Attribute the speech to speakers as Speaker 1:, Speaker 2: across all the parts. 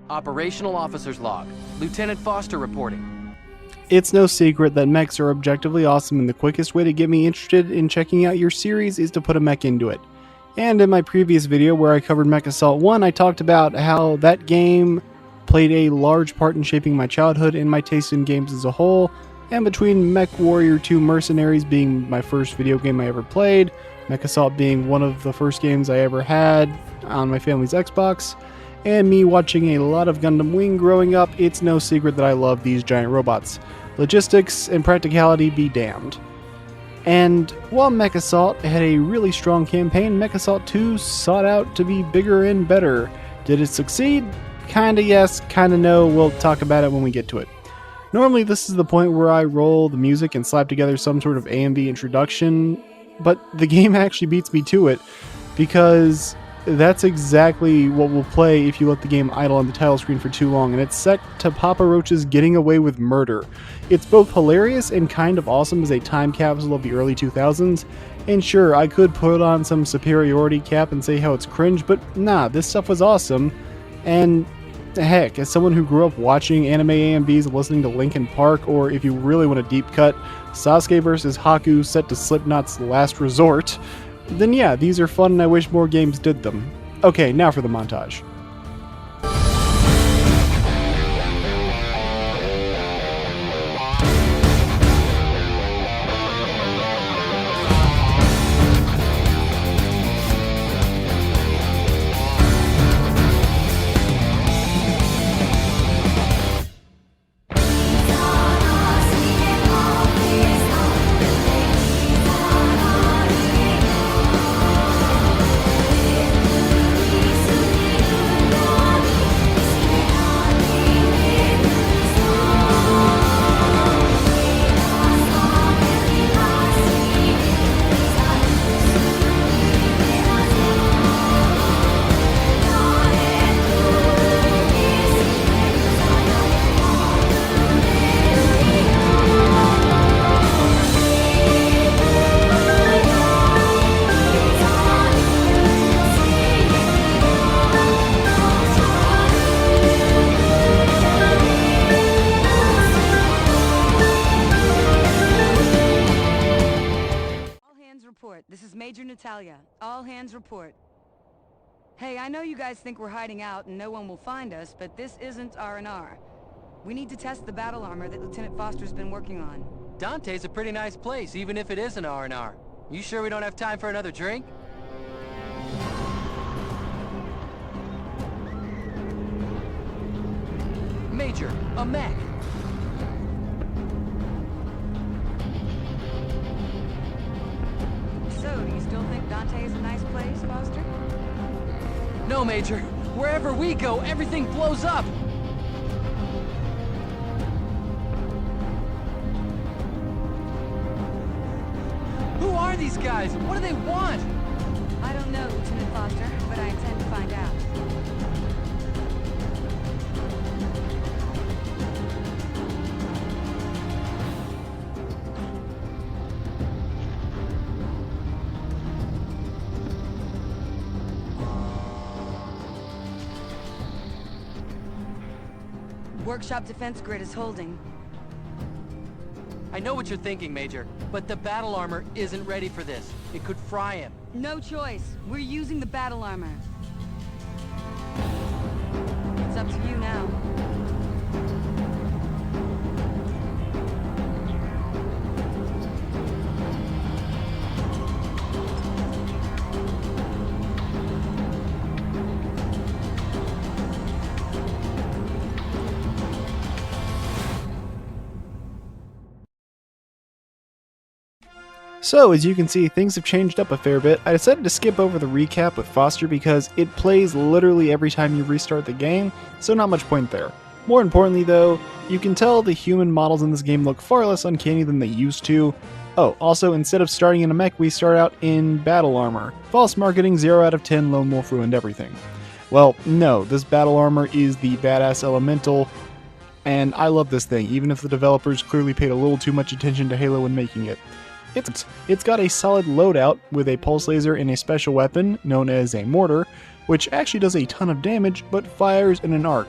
Speaker 1: Operational Officer's Log. Lieutenant Foster reporting.
Speaker 2: It's no secret that mechs are objectively awesome, and the quickest way to get me interested in checking out your series is to put a mech into it. And in my previous video where I covered Mechassault 1, I talked about how that game played a large part in shaping my childhood and my taste in games as a whole, and between MechWarrior 2 Mercenaries being my first video game I ever played, Mechassault being one of the first games I ever had on my family's Xbox, and me watching a lot of Gundam Wing growing up, it's no secret that I love these giant robots. Logistics and practicality be damned. And while Mechassault had a really strong campaign, Mechassault 2 sought out to be bigger and better. Did it succeed? Kinda yes, kinda no, we'll talk about it when we get to it. Normally this is the point where I roll the music and slap together some sort of AMV introduction, but the game actually beats me to it, because that's exactly what will play if you let the game idle on the title screen for too long, and it's set to Papa Roach's Getting Away with Murder. It's both hilarious and kind of awesome as a time capsule of the early 2000s, and sure, I could put on some superiority cap and say how it's cringe, but nah, this stuff was awesome, and heck, as someone who grew up watching anime AMVs and listening to Linkin Park, or if you really want a deep cut, Sasuke vs. Haku set to Slipknot's Last Resort, then yeah, these are fun and I wish more games did them. Okay, now for the montage.
Speaker 3: This is Major Natalia. All hands report. Hey, I know you guys think we're hiding out and no one will find us, but this isn't R&R. We need to test the battle armor that Lieutenant Foster's been working on.
Speaker 1: Dante's a pretty nice place, even if it is an R&R. You sure we don't have time for another drink? Major, a mech!
Speaker 3: So, do you still think Dante is a nice place, Foster?
Speaker 1: No, Major. Wherever we go, everything blows up! Who are these guys? What do they want?
Speaker 3: I don't know, Lieutenant Foster, but I intend to find out. Workshop defense grid is holding.
Speaker 1: I know what you're thinking, Major, but the battle armor isn't ready for this. It could fry him.
Speaker 3: No choice. We're using the battle armor. It's up to you now.
Speaker 2: So, as you can see, things have changed up a fair bit. I decided to skip over the recap with Foster because it plays literally every time you restart the game, so not much point there. More importantly though, you can tell the human models in this game look far less uncanny than they used to. Oh, also, instead of starting in a mech, we start out in battle armor. False marketing, 0 out of 10, Lone Wolf ruined everything. Well, no, this battle armor is the badass elemental, and I love this thing, even if the developers clearly paid a little too much attention to Halo when making it. It's got a solid loadout with a pulse laser and a special weapon known as a mortar, which actually does a ton of damage but fires in an arc.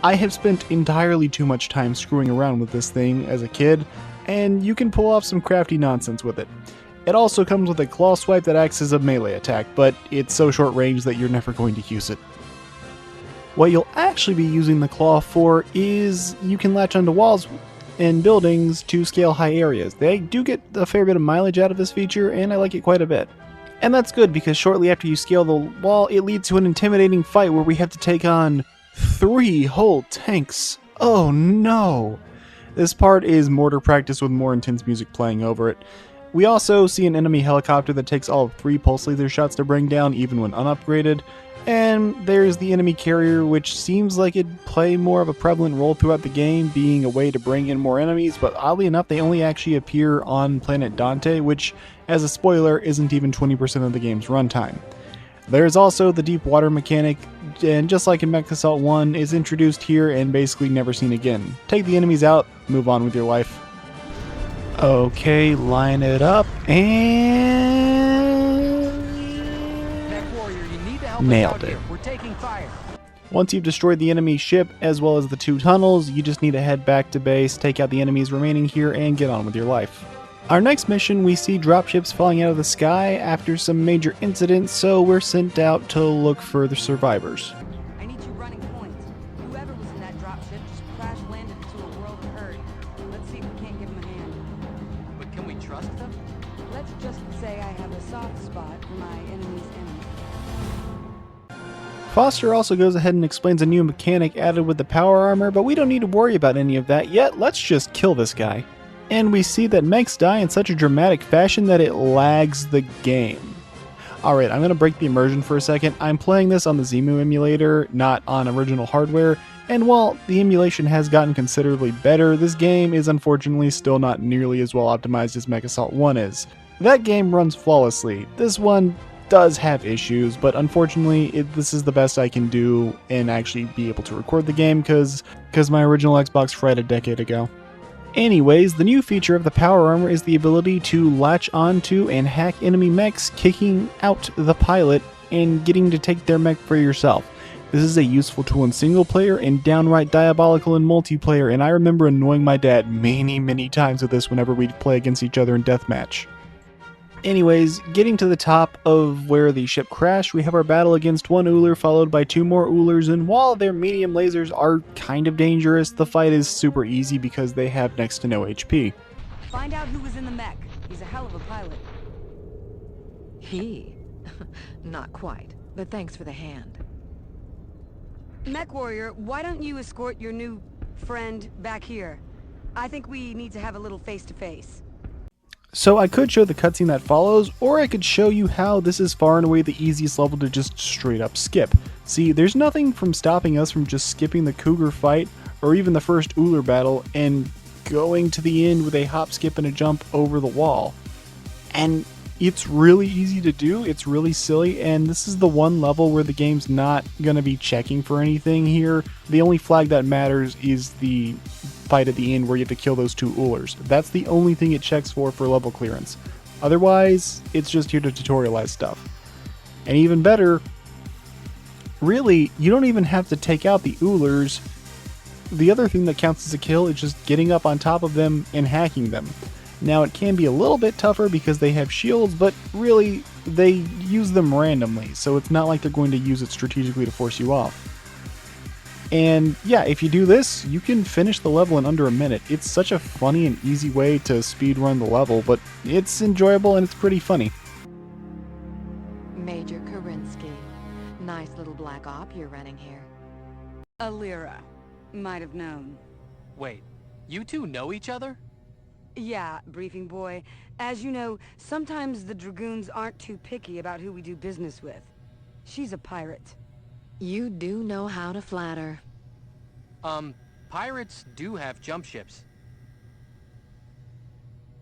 Speaker 2: I have spent entirely too much time screwing around with this thing as a kid, and you can pull off some crafty nonsense with it. It also comes with a claw swipe that acts as a melee attack, but it's so short range that you're never going to use it. What you'll actually be using the claw for is you can latch onto walls and buildings to scale high areas. They do get a fair bit of mileage out of this feature, and I like it quite a bit. And that's good, because shortly after you scale the wall, it leads to an intimidating fight where we have to take on 3 whole tanks. Oh no! This part is mortar practice with more intense music playing over it. We also see an enemy helicopter that takes all of 3 pulse laser shots to bring down, even when unupgraded. And there's the enemy carrier, which seems like it'd play more of a prevalent role throughout the game, being a way to bring in more enemies, but oddly enough, they only actually appear on planet Dante, which, as a spoiler, isn't even 20% of the game's runtime. There's also the deep water mechanic, and just like in Mechassault 1, is introduced here and basically never seen again. Take the enemies out, move on with your life. Okay, line it up, and nailed it.
Speaker 1: We're taking fire.
Speaker 2: Once you've destroyed the enemy ship as well as the 2 tunnels, you just need to head back to base, take out the enemies remaining here, and get on with your life. Our next mission, we see dropships falling out of the sky after some major incidents, so we're sent out to look for the survivors.
Speaker 3: I need you running points. Whoever was in that dropship just crash landed into a world of hurt. Let's see if we can't give them a hand.
Speaker 1: But can we trust them?
Speaker 3: Let's just say I have a soft spot for my enemy's enemy.
Speaker 2: Foster also goes ahead and explains a new mechanic added with the power armor, but we don't need to worry about any of that yet. Let's just kill this guy. And we see that mechs die in such a dramatic fashion that it lags the game. Alright, I'm going to break the immersion for a second. I'm playing this on the Zemu emulator, not on original hardware, and while the emulation has gotten considerably better, this game is unfortunately still not nearly as well optimized as Mechassault 1 is. That game runs flawlessly. This one does have issues, but unfortunately this is the best I can do and actually be able to record the game because my original Xbox fried a decade ago. Anyways, the new feature of the power armor is the ability to latch onto and hack enemy mechs, kicking out the pilot and getting to take their mech for yourself. This is a useful tool in single player and downright diabolical in multiplayer, and I remember annoying my dad many times with this whenever we'd play against each other in deathmatch. Anyways, getting to the top of where the ship crashed, we have our battle against 1 Uller followed by 2 more Ullers, and while their medium lasers are kind of dangerous, the fight is super easy because they have next to no HP.
Speaker 3: Find out who was in the mech. He's a hell of a pilot.
Speaker 4: He? Not quite, but thanks for the hand.
Speaker 3: Mech Warrior, why don't you escort your new friend back here? I think we need to have a little face-to-face.
Speaker 2: So I could show the cutscene that follows, or I could show you how this is far and away the easiest level to just straight up skip. See, there's nothing from stopping us from just skipping the Cougar fight, or even the first Uller battle, and going to the end with a hop, skip, and a jump over the wall. And it's really easy to do, it's really silly, and this is the one level where the game's not going to be checking for anything here. The only flag that matters is the fight at the end where you have to kill those 2 Ullers. That's the only thing it checks for level clearance. Otherwise, it's just here to tutorialize stuff. And even better, really, you don't even have to take out the Ullers. The other thing that counts as a kill is just getting up on top of them and hacking them. Now, it can be a little bit tougher because they have shields, but really, they use them randomly, so it's not like they're going to use it strategically to force you off. And yeah, if you do this, you can finish the level in under a minute. It's such a funny and easy way to speedrun the level, but it's enjoyable and it's pretty funny.
Speaker 4: Major Karinsky. Nice little black op you're running here.
Speaker 3: Alira. Might have known.
Speaker 1: Wait, you 2 know each other?
Speaker 3: Yeah, briefing boy. As you know, sometimes the Dragoons aren't too picky about who we do business with. She's a pirate.
Speaker 4: You do know how to flatter.
Speaker 1: Pirates do have jump ships.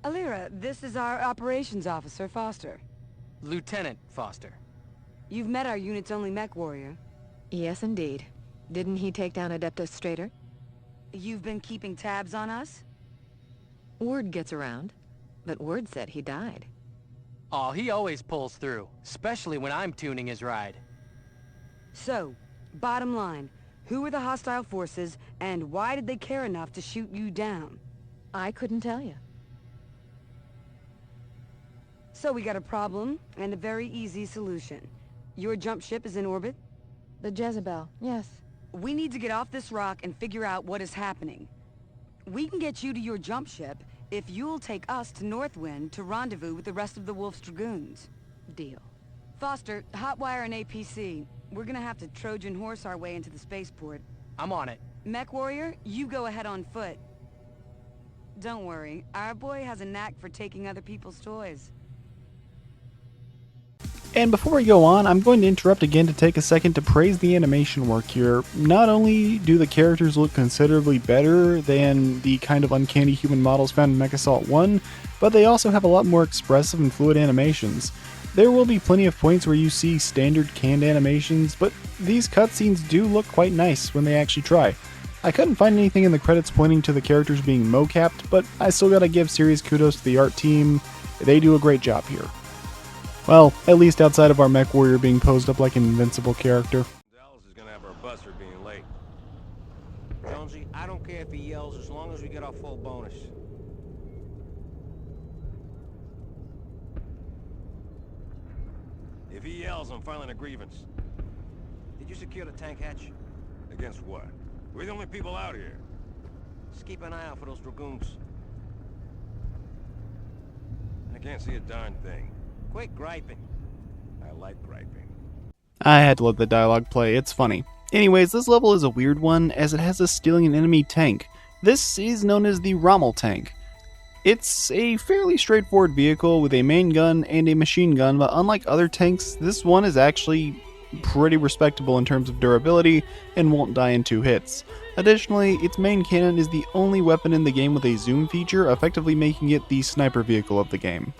Speaker 3: Alira, this is our operations officer, Foster.
Speaker 1: Lieutenant Foster.
Speaker 3: You've met our unit's only mech warrior.
Speaker 4: Yes, indeed. Didn't he take down Adeptus Strater?
Speaker 3: You've been keeping tabs on us?
Speaker 4: Word gets around, but word said he died.
Speaker 1: Aw, he always pulls through, especially when I'm tuning his ride.
Speaker 3: So, bottom line, Who are the hostile forces, and why did they care enough to shoot you down?
Speaker 4: I couldn't tell you.
Speaker 3: So we got a problem, and a very easy solution. Your jump ship is in orbit?
Speaker 4: The Jezebel, yes.
Speaker 3: We need to get off this rock and figure out what is happening. We can get you to your jump ship if you'll take us to Northwind to rendezvous with the rest of the Wolf's Dragoons.
Speaker 4: Deal.
Speaker 3: Foster, hotwire an APC. We're gonna have to Trojan horse our way into the spaceport.
Speaker 1: I'm on it.
Speaker 3: Mech Warrior, you go ahead on foot. Don't worry, our boy has a knack for taking other people's toys.
Speaker 2: And before we go on, I'm going to interrupt again to take a second to praise the animation work here. Not only do the characters look considerably better than the kind of uncanny human models found in Mechassault 1, but they also have a lot more expressive and fluid animations. There will be plenty of points where you see standard canned animations, but these cutscenes do look quite nice when they actually try. I couldn't find anything in the credits pointing to the characters being mocapped, but I still gotta give serious kudos to the art team. They do a great job here. Well, at least outside of our Mech Warrior being posed up like an invincible character.
Speaker 5: Dallas is gonna have our bus for being late. Jonesy, I don't care if he yells as long as we get our full bonus. If he yells, I'm filing a grievance. Did you secure the tank hatch? Against what? We're the only people out here. Just keep an eye out for those Dragoons. I can't see a darn thing. Quit griping. I like griping.
Speaker 2: I had to let the dialogue play, it's funny. Anyways, this level is a weird one, as it has us stealing an enemy tank. This is known as the Rommel tank. It's a fairly straightforward vehicle with a main gun and a machine gun, but unlike other tanks, this one is actually pretty respectable in terms of durability and won't die in 2 hits. Additionally, its main cannon is the only weapon in the game with a zoom feature, effectively making it the sniper vehicle of the game.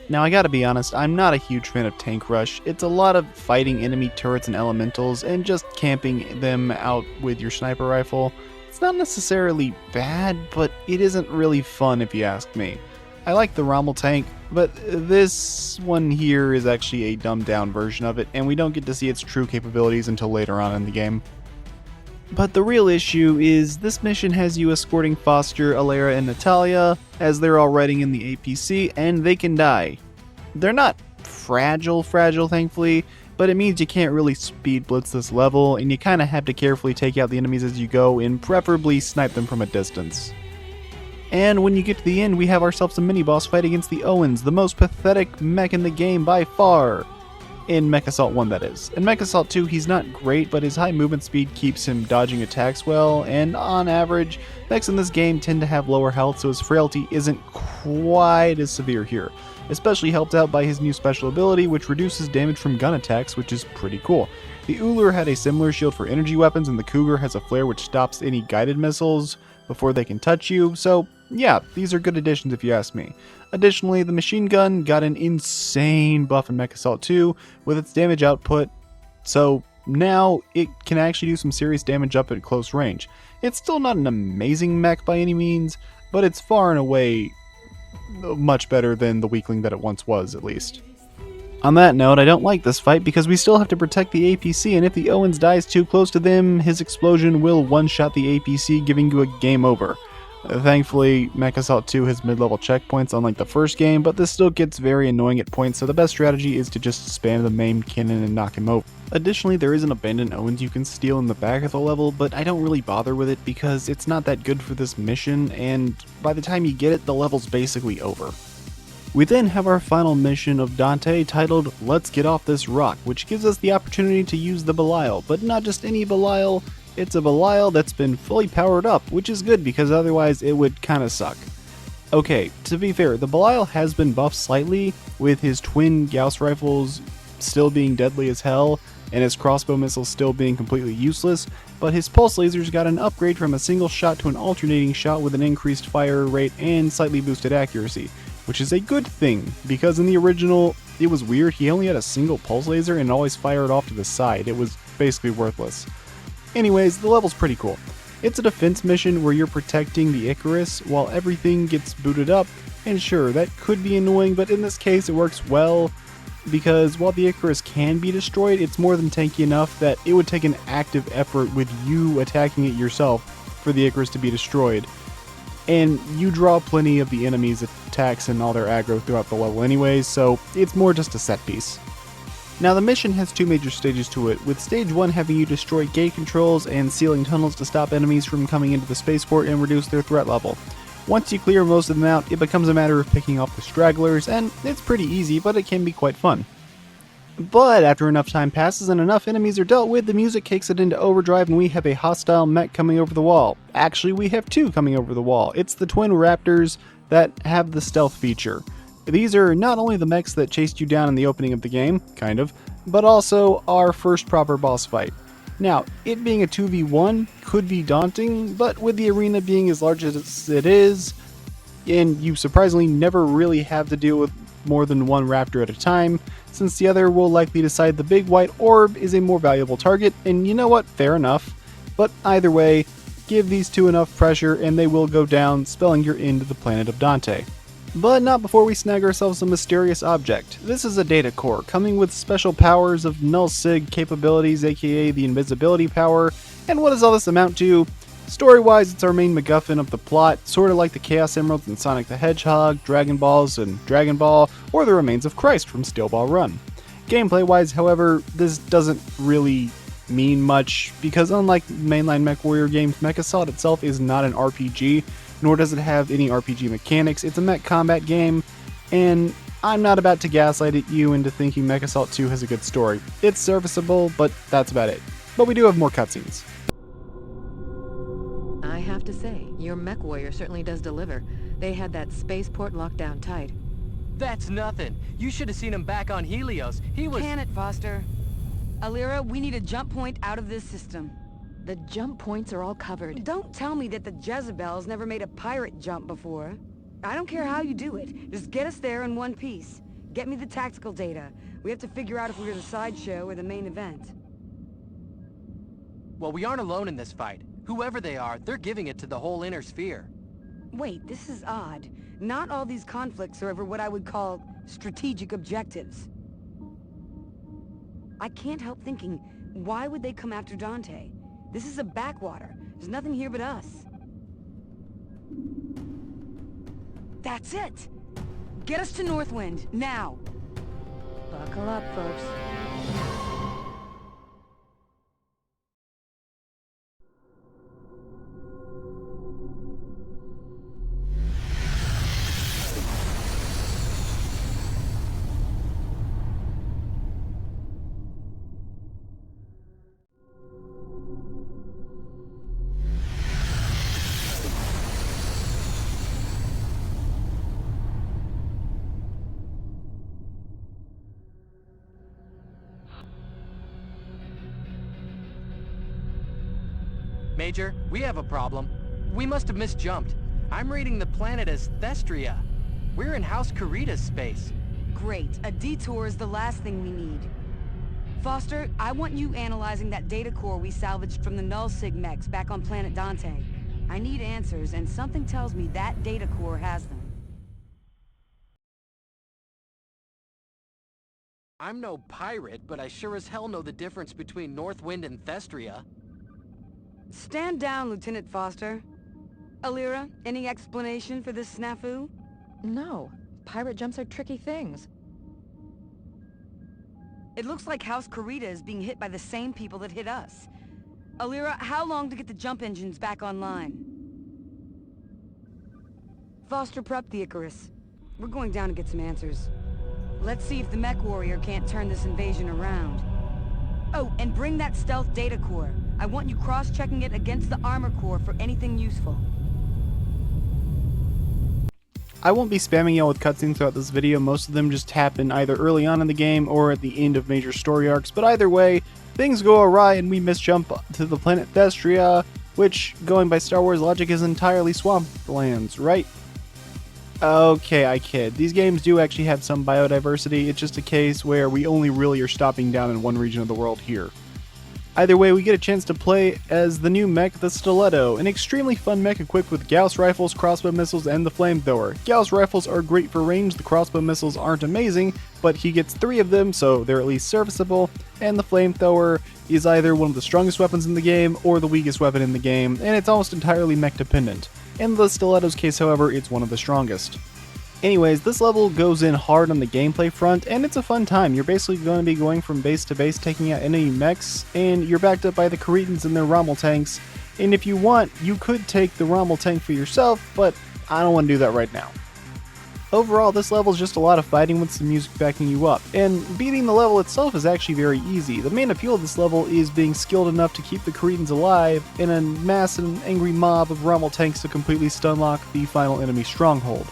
Speaker 2: Now I gotta be honest, I'm not a huge fan of Tank Rush. It's a lot of fighting enemy turrets and elementals and just camping them out with your sniper rifle. It's not necessarily bad, but it isn't really fun if you ask me. I like the Rommel tank, but this one here is actually a dumbed down version of it, and we don't get to see its true capabilities until later on in the game. But the real issue is this mission has you escorting Foster, Alera, and Natalia as they're all riding in the APC, and they can die. They're not fragile thankfully, but it means you can't really speed blitz this level, and you kinda have to carefully take out the enemies as you go, and preferably snipe them from a distance. And when you get to the end, we have ourselves a mini-boss fight against the Owens, the most pathetic mech in the game by far. In Mechassault 1, that is. In Mechassault 2, he's not great, but his high movement speed keeps him dodging attacks well, and on average, mechs in this game tend to have lower health, so his frailty isn't quite as severe here. Especially helped out by his new special ability, which reduces damage from gun attacks, which is pretty cool. The Uller had a similar shield for energy weapons, and the Cougar has a flare which stops any guided missiles before they can touch you, so yeah, these are good additions if you ask me. Additionally, the machine gun got an insane buff in Mechassault 2 with its damage output, so now it can actually do some serious damage up at close range. It's still not an amazing mech by any means, but it's far and away much better than the weakling that it once was, at least. On that note, I don't like this fight because we still have to protect the APC, and if the Owens dies too close to them, his explosion will one-shot the APC, giving you a game over. Thankfully, Mechassault 2 has mid-level checkpoints unlike the first game, but this still gets very annoying at points, so the best strategy is to just spam the main cannon and knock him over. Additionally, there is an abandoned Owens you can steal in the back of the level, but I don't really bother with it because it's not that good for this mission, and by the time you get it, the level's basically over. We then have our final mission of Dante titled Let's Get Off This Rock, which gives us the opportunity to use the Belial, but not just any Belial. It's a Belial that's been fully powered up, which is good because otherwise it would kinda suck. Okay, to be fair, the Belial has been buffed slightly, with his twin Gauss rifles still being deadly as hell, and his crossbow missiles still being completely useless, but his pulse lasers got an upgrade from a single shot to an alternating shot with an increased fire rate and slightly boosted accuracy, which is a good thing, because in the original, it was weird, he only had a single pulse laser and always fired off to the side. It was basically worthless. Anyways, the level's pretty cool. It's a defense mission where you're protecting the Icarus while everything gets booted up, and sure, that could be annoying, but in this case it works well. because while the Icarus can be destroyed, it's more than tanky enough that it would take an active effort with you attacking it yourself for the Icarus to be destroyed. And you draw plenty of the enemy's attacks and all their aggro throughout the level anyways, so it's more just a set piece. Now the mission has two major stages to it, with stage 1 having you destroy gate controls and sealing tunnels to stop enemies from coming into the spaceport and reduce their threat level. Once you clear most of them out, it becomes a matter of picking off the stragglers, and it's pretty easy, but it can be quite fun. But after enough time passes and enough enemies are dealt with, the music kicks it into overdrive and we have a hostile mech coming over the wall. Actually, we have two coming over the wall. It's the twin raptors that have the stealth feature. These are not only the mechs that chased you down in the opening of the game, kind of, but also our first proper boss fight. Now, it being a 2v1 could be daunting, but with the arena being as large as it is, and you surprisingly never really have to deal with more than one raptor at a time, since the other will likely decide the big white orb is a more valuable target, and you know what, fair enough. But either way, give these two enough pressure and they will go down, spelling your end to the planet of Dante. But not before we snag ourselves a mysterious object. This is a data core, coming with special powers of null sig capabilities, aka the invisibility power. And what does all this amount to? Story-wise, it's our main MacGuffin of the plot, sort of like the Chaos Emeralds in Sonic the Hedgehog, Dragon Balls in Dragon Ball, or the Remains of Christ from Steel Ball Run. Gameplay-wise, however, this doesn't really mean much, because unlike mainline MechWarrior games, Mechassault itself is not an RPG, nor does it have any RPG mechanics. It's a mech combat game, and I'm not about to gaslight at you into thinking Mechassault 2 has a good story. It's serviceable, but that's about it. But we do have more cutscenes.
Speaker 4: I have to say, your mech warrior certainly does deliver. They had that spaceport locked down tight.
Speaker 1: That's nothing. You should have seen him back on Helios. He was...
Speaker 3: Can it, Foster? Alira, we need a jump point out of this system.
Speaker 4: The jump points are all covered.
Speaker 3: Don't tell me that the Jezebels never made a pirate jump before. I don't care how you do it. Just get us there in one piece. Get me the tactical data. We have to figure out if we're the sideshow or the main event.
Speaker 1: Well, we aren't alone in this fight. Whoever they are, they're giving it to the whole inner sphere.
Speaker 3: Wait, this is odd. Not all these conflicts are over what I would call strategic objectives. I can't help thinking, why would they come after Dante? This is a backwater. There's nothing here but us. That's it! Get us to Northwind, now!
Speaker 4: Buckle up, folks.
Speaker 1: Major, we have a problem. We must have misjumped. I'm reading the planet as Thestria. We're in House Carita's space.
Speaker 3: Great. A detour is the last thing we need. Foster, I want you analyzing that data core we salvaged from the Null Sig mechs back on planet Dante. I need answers, and something tells me that data core has them.
Speaker 1: I'm no pirate, but I sure as hell know the difference between Northwind and Thestria.
Speaker 3: Stand down, Lieutenant Foster. Alira, any explanation for this snafu?
Speaker 4: No. Pirate jumps are tricky things.
Speaker 3: It looks like House Carita is being hit by the same people that hit us. Alira, how long to get the jump engines back online? Foster, prep the Icarus. We're going down to get some answers. Let's see if the mech warrior can't turn this invasion around. Oh, and bring that stealth data core. I want you cross-checking it against the armor core for anything useful.
Speaker 2: I won't be spamming y'all with cutscenes throughout this video. Most of them just happen either early on in the game or at the end of major story arcs, but either way, things go awry and we misjump to the planet Thestria, which, going by Star Wars logic, is entirely swamplands, right? Okay, I kid. These games do actually have some biodiversity. It's just a case where we only really are stopping down in one region of the world here. Either way, we get a chance to play as the new mech, the Stiletto, an extremely fun mech equipped with Gauss rifles, crossbow missiles, and the flamethrower. Gauss rifles are great for range, the crossbow missiles aren't amazing, but he gets 3 of them, so they're at least serviceable, and the flamethrower is either one of the strongest weapons in the game or the weakest weapon in the game, and it's almost entirely mech dependent. In the Stiletto's case, however, it's one of the strongest. Anyways, this level goes in hard on the gameplay front, and it's a fun time. You're basically going to be going from base to base, taking out enemy mechs, and you're backed up by the Cretans and their Rommel tanks, and if you want, you could take the Rommel tank for yourself, but I don't want to do that right now. Overall, this level is just a lot of fighting with some music backing you up, and beating the level itself is actually very easy. The main appeal of this level is being skilled enough to keep the Cretans alive and amass an angry mob of Rommel tanks to completely stunlock the final enemy stronghold.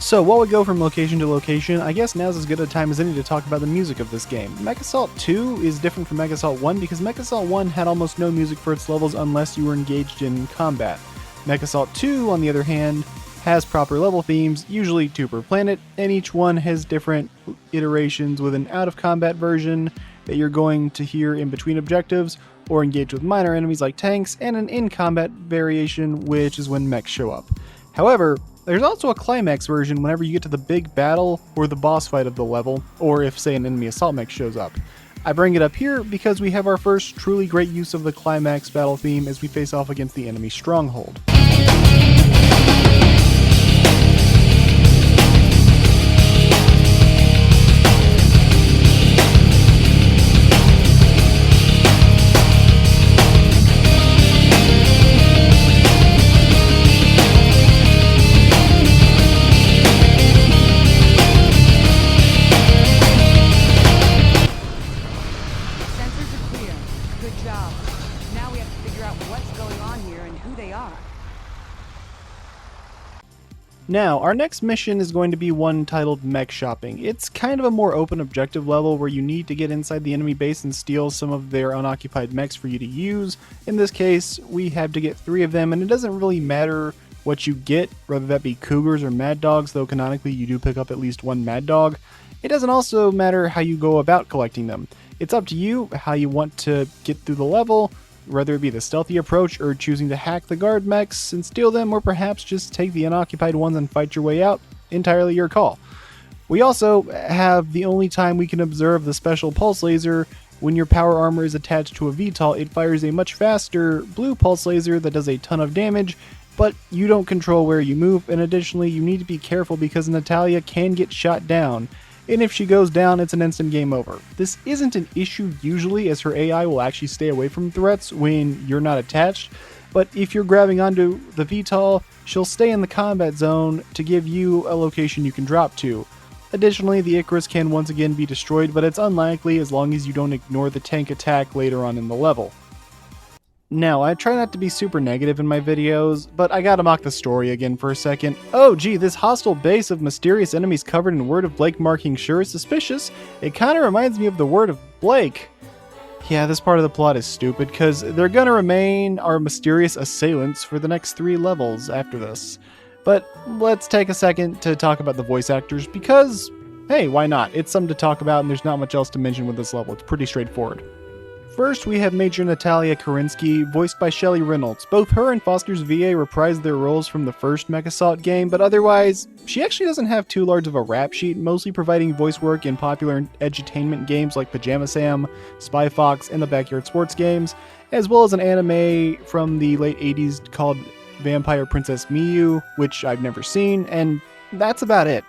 Speaker 2: So while we go from location to location, I guess now's as good a time as any to talk about the music of this game. Mechassault 2 is different from Mechassault 1 because Mechassault 1 had almost no music for its levels unless you were engaged in combat. Mechassault 2, on the other hand, has proper level themes, usually 2 per planet, and each one has different iterations with an out-of-combat version that you're going to hear in between objectives, or engage with minor enemies like tanks, and an in-combat variation, which is when mechs show up. However, there's also a climax version whenever you get to the big battle or the boss fight of the level, or if, say, an enemy assault mech shows up. I bring it up here because we have our first truly great use of the climax battle theme as we face off against the enemy stronghold. Now, our next mission is going to be one titled Mech Shopping. It's kind of a more open objective level where you need to get inside the enemy base and steal some of their unoccupied mechs for you to use. In this case, we have to get 3 of them, and it doesn't really matter what you get, whether that be Cougars or Mad Dogs, though canonically you do pick up at least 1 Mad Dog. It doesn't also matter how you go about collecting them. It's up to you how you want to get through the level, whether it be the stealthy approach or choosing to hack the guard mechs and steal them, or perhaps just take the unoccupied ones and fight your way out. Entirely your call. We also have the only time we can observe the special pulse laser. When your power armor is attached to a VTOL, it fires a much faster blue pulse laser that does a ton of damage, but you don't control where you move, and additionally you need to be careful because Natalia can get shot down. And if she goes down, it's an instant game over. This isn't an issue usually, as her AI will actually stay away from threats when you're not attached, but if you're grabbing onto the VTOL, she'll stay in the combat zone to give you a location you can drop to. Additionally, the Icarus can once again be destroyed, but it's unlikely as long as you don't ignore the tank attack later on in the level. Now, I try not to be super negative in my videos, but I gotta mock the story again for a second. Oh gee, this hostile base of mysterious enemies covered in Word of Blake marking sure is suspicious. It kinda reminds me of the Word of Blake. Yeah, this part of the plot is stupid, cause they're gonna remain our mysterious assailants for the next 3 levels after this. But let's take a second to talk about the voice actors, because, hey, why not? It's something to talk about and there's not much else to mention with this level. It's pretty straightforward. First, we have Major Natalia Kerensky, voiced by Shelley Reynolds. Both her and Foster's VA reprised their roles from the first Mechassault game, but otherwise, she actually doesn't have too large of a rap sheet, mostly providing voice work in popular edutainment games like Pajama Sam, Spy Fox, and the Backyard Sports games, as well as an anime from the late 80s called Vampire Princess Miyu, which I've never seen, and that's about it.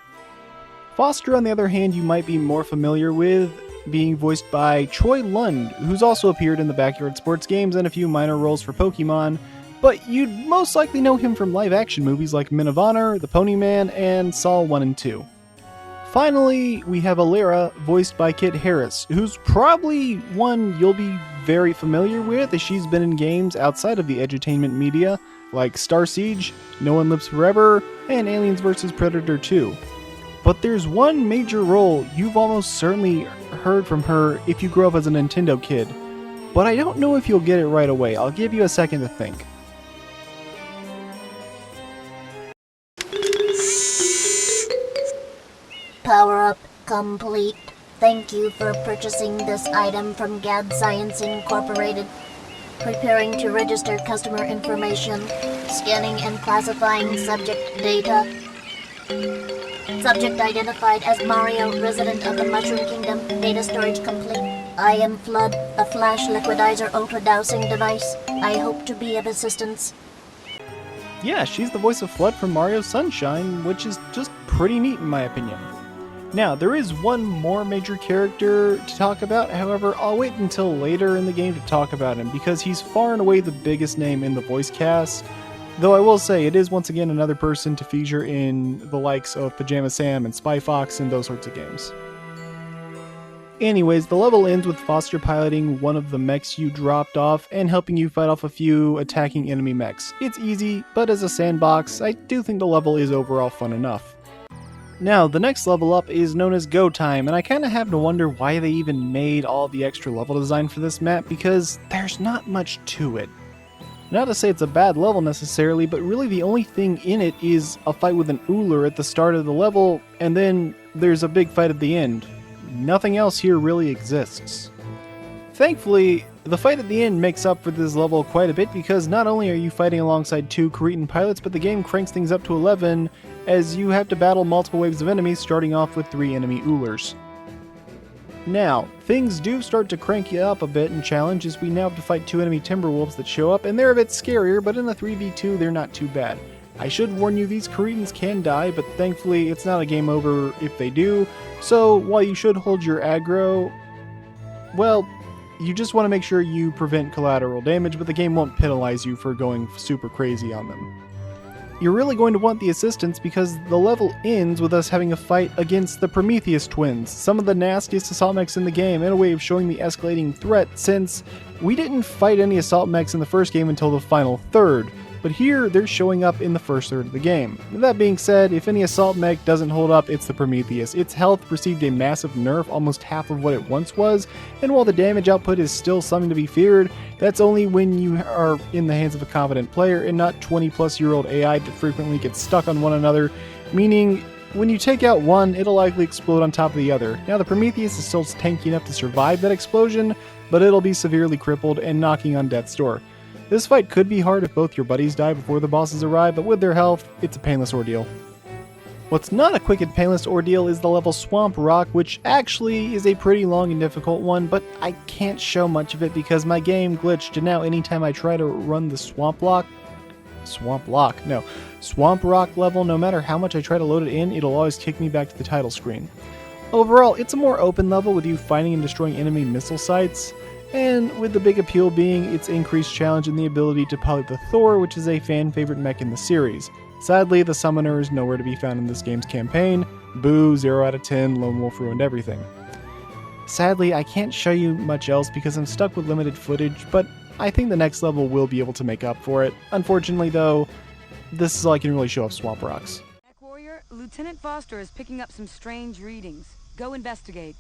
Speaker 2: Foster, on the other hand, you might be more familiar with, being voiced by Troy Lund, who's also appeared in the Backyard Sports games and a few minor roles for Pokemon, but you'd most likely know him from live-action movies like Men of Honor, The Ponyman, and Saw 1 and 2. Finally, we have Alera, voiced by Kit Harris, who's probably one you'll be very familiar with as she's been in games outside of the edutainment media, like Star Siege, No One Lives Forever, and Aliens vs. Predator 2. But there's one major role you've almost certainly heard from her if you grew up as a Nintendo kid, but I don't know if you'll get it right away. I'll give you a second to think.
Speaker 6: Power up complete. Thank you for purchasing this item from GAD Science Incorporated. Preparing to register customer information. Scanning and classifying subject data. Subject identified as Mario, resident of the Mushroom Kingdom. Data storage complete. I am Flood, a flash liquidizer ultra-dowsing device. I hope to be of assistance.
Speaker 2: Yeah, she's the voice of Flood from Mario Sunshine, which is just pretty neat in my opinion. Now, there is one more major character to talk about, however, I'll wait until later in the game to talk about him, because he's far and away the biggest name in the voice cast, though I will say it is once again another person to feature in the likes of Pajama Sam and Spy Fox and those sorts of games. Anyways, the level ends with Foster piloting one of the mechs you dropped off and helping you fight off a few attacking enemy mechs. It's easy, but as a sandbox, I do think the level is overall fun enough. Now, the next level up is known as Go Time, and I kinda have to wonder why they even made all the extra level design for this map, because there's not much to it. Not to say it's a bad level necessarily, but really the only thing in it is a fight with an Uller at the start of the level, and then there's a big fight at the end. Nothing else here really exists. Thankfully, the fight at the end makes up for this level quite a bit, because not only are you fighting alongside 2 Cretan pilots, but the game cranks things up to 11 as you have to battle multiple waves of enemies, starting off with 3 enemy Ullers. Now, things do start to crank you up a bit and challenge, as we now have to fight 2 enemy Timberwolves that show up, and they're a bit scarier, but in a 3v2 they're not too bad. I should warn you, these Cretans can die, but thankfully it's not a game over if they do, so while you should hold your aggro, well, you just want to make sure you prevent collateral damage, but the game won't penalize you for going super crazy on them. You're really going to want the assistance, because the level ends with us having a fight against the Prometheus twins, some of the nastiest assault mechs in the game, and a way of showing the escalating threat, since we didn't fight any assault mechs in the first game until the final third, but here they're showing up in the first third of the game. That being said, if any assault mech doesn't hold up, it's the Prometheus. Its health received a massive nerf, almost half of what it once was, and while the damage output is still something to be feared, that's only when you are in the hands of a competent player and not 20-plus-year-old AI that frequently gets stuck on one another, meaning when you take out one, it'll likely explode on top of the other. Now, the Prometheus is still tanky enough to survive that explosion, but it'll be severely crippled and knocking on death's door. This fight could be hard if both your buddies die before the bosses arrive, but with their health, it's a painless ordeal. What's not a quick and painless ordeal is the level Swamp Rock, which actually is a pretty long and difficult one, but I can't show much of it because my game glitched, and now anytime I try to run the Swamp Rock level, no matter how much I try to load it in, it'll always kick me back to the title screen. Overall, it's a more open level with you finding and destroying enemy missile sites, and with the big appeal being its increased challenge and the ability to pilot the Thor, which is a fan favorite mech in the series. Sadly, the Summoner is nowhere to be found in this game's campaign. Boo, 0 out of 10, Lone Wolf ruined everything. Sadly, I can't show you much else because I'm stuck with limited footage, but I think the next level will be able to make up for it. Unfortunately though, this is all I can really show of Swamp Rocks.
Speaker 3: Mech Warrior, Lieutenant Foster is picking up some strange readings. Go investigate.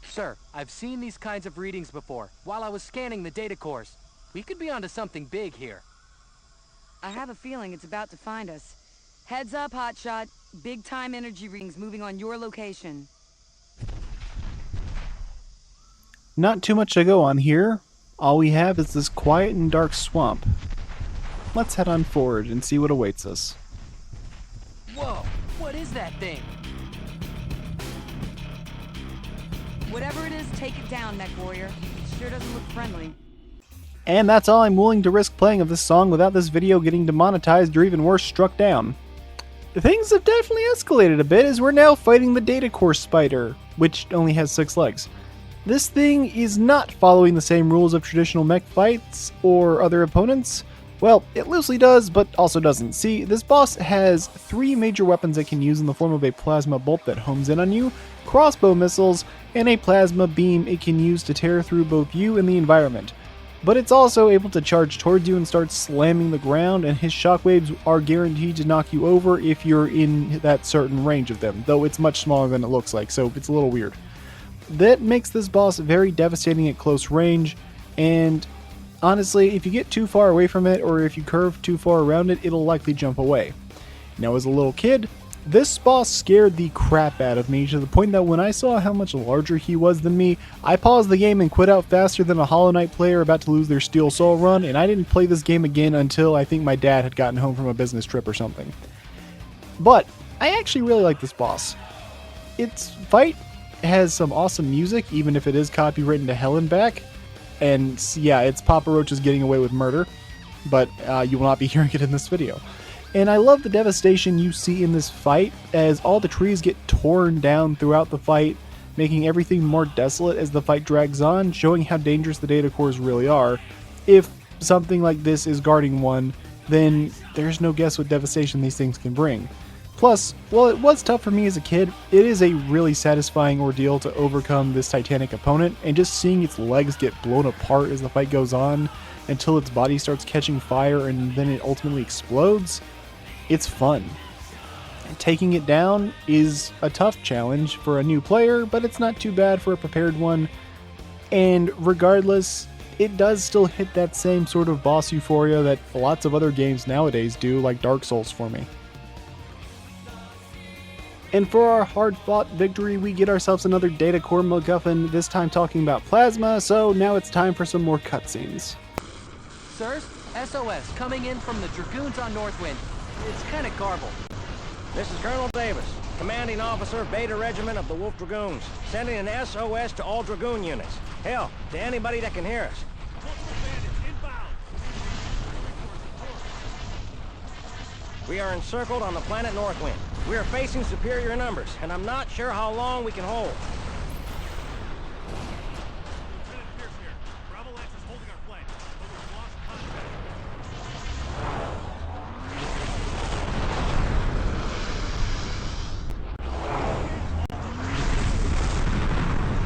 Speaker 1: Sir, I've seen these kinds of readings before, while I was scanning the data cores. We could be onto something big here.
Speaker 3: I have a feeling it's about to find us. Heads up, Hotshot. Big-time energy readings moving on your location.
Speaker 2: Not too much to go on here. All we have is this quiet and dark swamp. Let's head on forward and see what awaits us.
Speaker 1: Whoa, what is that thing?
Speaker 3: Whatever it is, take it down, Mech Warrior. It sure doesn't look friendly.
Speaker 2: And that's all I'm willing to risk playing of this song without this video getting demonetized or even worse, struck down. Things have definitely escalated a bit as we're now fighting the Data Core Spider, which only has 6 legs. This thing is not following the same rules of traditional mech fights or other opponents. Well, it loosely does, but also doesn't. See, this boss has 3 major weapons it can use in the form of a plasma bolt that homes in on you, crossbow missiles, and a plasma beam it can use to tear through both you and the environment. But it's also able to charge towards you and start slamming the ground, and his shockwaves are guaranteed to knock you over if you're in that certain range of them, though it's much smaller than it looks like, so it's a little weird. That makes this boss very devastating at close range, and honestly, if you get too far away from it, or if you curve too far around it, it'll likely jump away. Now, as a little kid, This boss scared the crap out of me to the point that when I saw how much larger he was than me, I paused the game and quit out faster than a Hollow Knight player about to lose their Steel Soul run, and I didn't play this game again until I think my dad had gotten home from a business trip or something. But I actually really like this boss. Its fight has some awesome music, even if it is copywritten to hell and back. And yeah, it's Papa Roach's Getting Away with Murder, but you will not be hearing it in this video. And I love the devastation you see in this fight as all the trees get torn down throughout the fight, making everything more desolate as the fight drags on, showing how dangerous the data cores really are. If something like this is guarding one, then there's no guess what devastation these things can bring. Plus, while it was tough for me as a kid, it is a really satisfying ordeal to overcome this titanic opponent, and just seeing its legs get blown apart as the fight goes on until its body starts catching fire and then it ultimately explodes, it's fun. Taking it down is a tough challenge for a new player, but it's not too bad for a prepared one, and regardless, it does still hit that same sort of boss euphoria that lots of other games nowadays do, like Dark Souls for me. And for our hard-fought victory, we get ourselves another data core MacGuffin, this time talking about plasma, so now it's time for some more cutscenes.
Speaker 1: Sirs, SOS coming in from the Dragoons on Northwind. It's kind of garbled.
Speaker 5: This is Colonel Davis, commanding officer of Beta Regiment of the Wolf Dragoons, sending an SOS to all Dragoon units. Hell, to anybody that can hear us. We are encircled on the planet Northwind. We are facing superior numbers, and I'm not sure how long we can hold.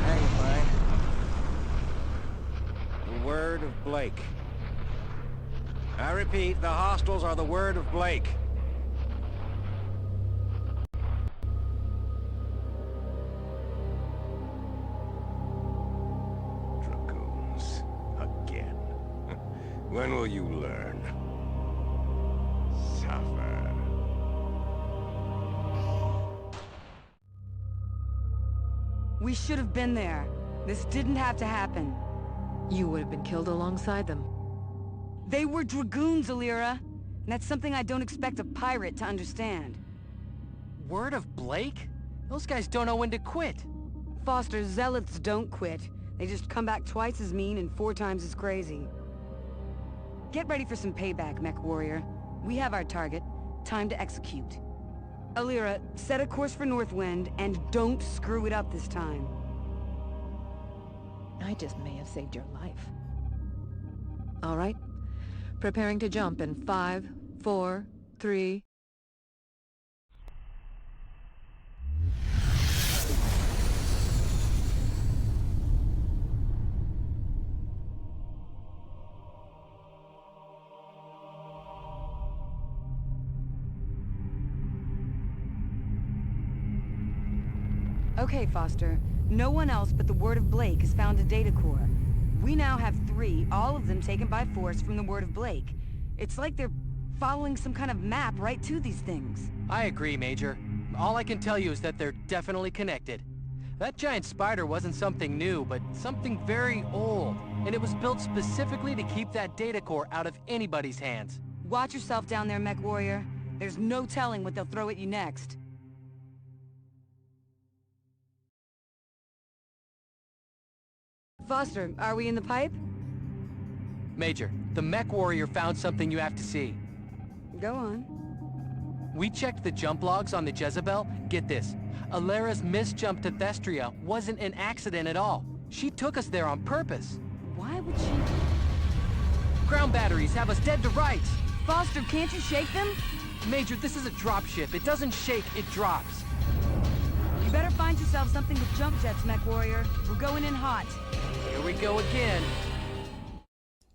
Speaker 5: Hang fine. The word of Blake. I repeat, the hostiles are the word of Blake. When will you learn? Suffer.
Speaker 3: We should have been there. This didn't have to happen.
Speaker 4: You would have been killed alongside them.
Speaker 3: They were Dragoons, Alira. And that's something I don't expect a pirate to understand.
Speaker 1: Word of Blake? Those guys don't know when to quit.
Speaker 3: Foster, zealots don't quit. They just come back twice as mean and 4 times as crazy. Get ready for some payback, Mech Warrior. We have our target. Time to execute. Alira, set a course for Northwind, and don't screw it up this time.
Speaker 4: I just may have saved your life. All right. Preparing to jump in 5, 4, 3...
Speaker 3: Okay, Foster. No one else but the Word of Blake has found a data core. We now have 3, all of them taken by force from the Word of Blake. It's like they're following some kind of map right to these things.
Speaker 1: I agree, Major. All I can tell you is that they're definitely connected. That giant spider wasn't something new, but something very old. And it was built specifically to keep that data core out of anybody's hands.
Speaker 3: Watch yourself down there, Mech Warrior. There's no telling what they'll throw at you next. Foster, are we in the pipe?
Speaker 1: Major, the Mech Warrior found something you have to see.
Speaker 3: Go on.
Speaker 1: We checked the jump logs on the Jezebel. Get this. Alera's misjump to Thestria wasn't an accident at all. She took us there on purpose.
Speaker 3: Why would she?
Speaker 1: Ground batteries have us dead to rights.
Speaker 3: Foster, can't you shake them?
Speaker 1: Major, this is a dropship. It doesn't shake, it drops.
Speaker 3: You better find yourself something with jump jets, Mech Warrior. We're going in hot.
Speaker 1: Here we go again.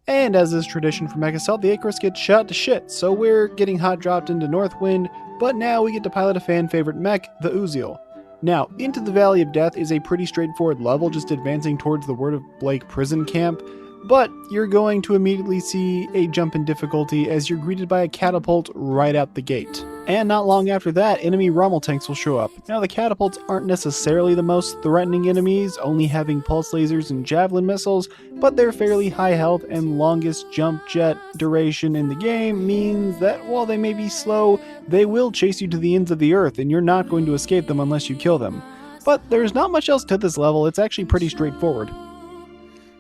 Speaker 2: And as is tradition for Mechassault, the Icarus gets shot to shit, so we're getting hot dropped into Northwind, but now we get to pilot a fan favorite mech, the Uziel. Now, Into the Valley of Death is a pretty straightforward level, just advancing towards the Word of Blake prison camp, but you're going to immediately see a jump in difficulty as you're greeted by a catapult right out the gate. And not long after that, enemy Rommel tanks will show up. Now the catapults aren't necessarily the most threatening enemies, only having pulse lasers and javelin missiles, but their fairly high health and longest jump jet duration in the game means that while they may be slow, they will chase you to the ends of the earth and you're not going to escape them unless you kill them. But there's not much else to this level, it's actually pretty straightforward.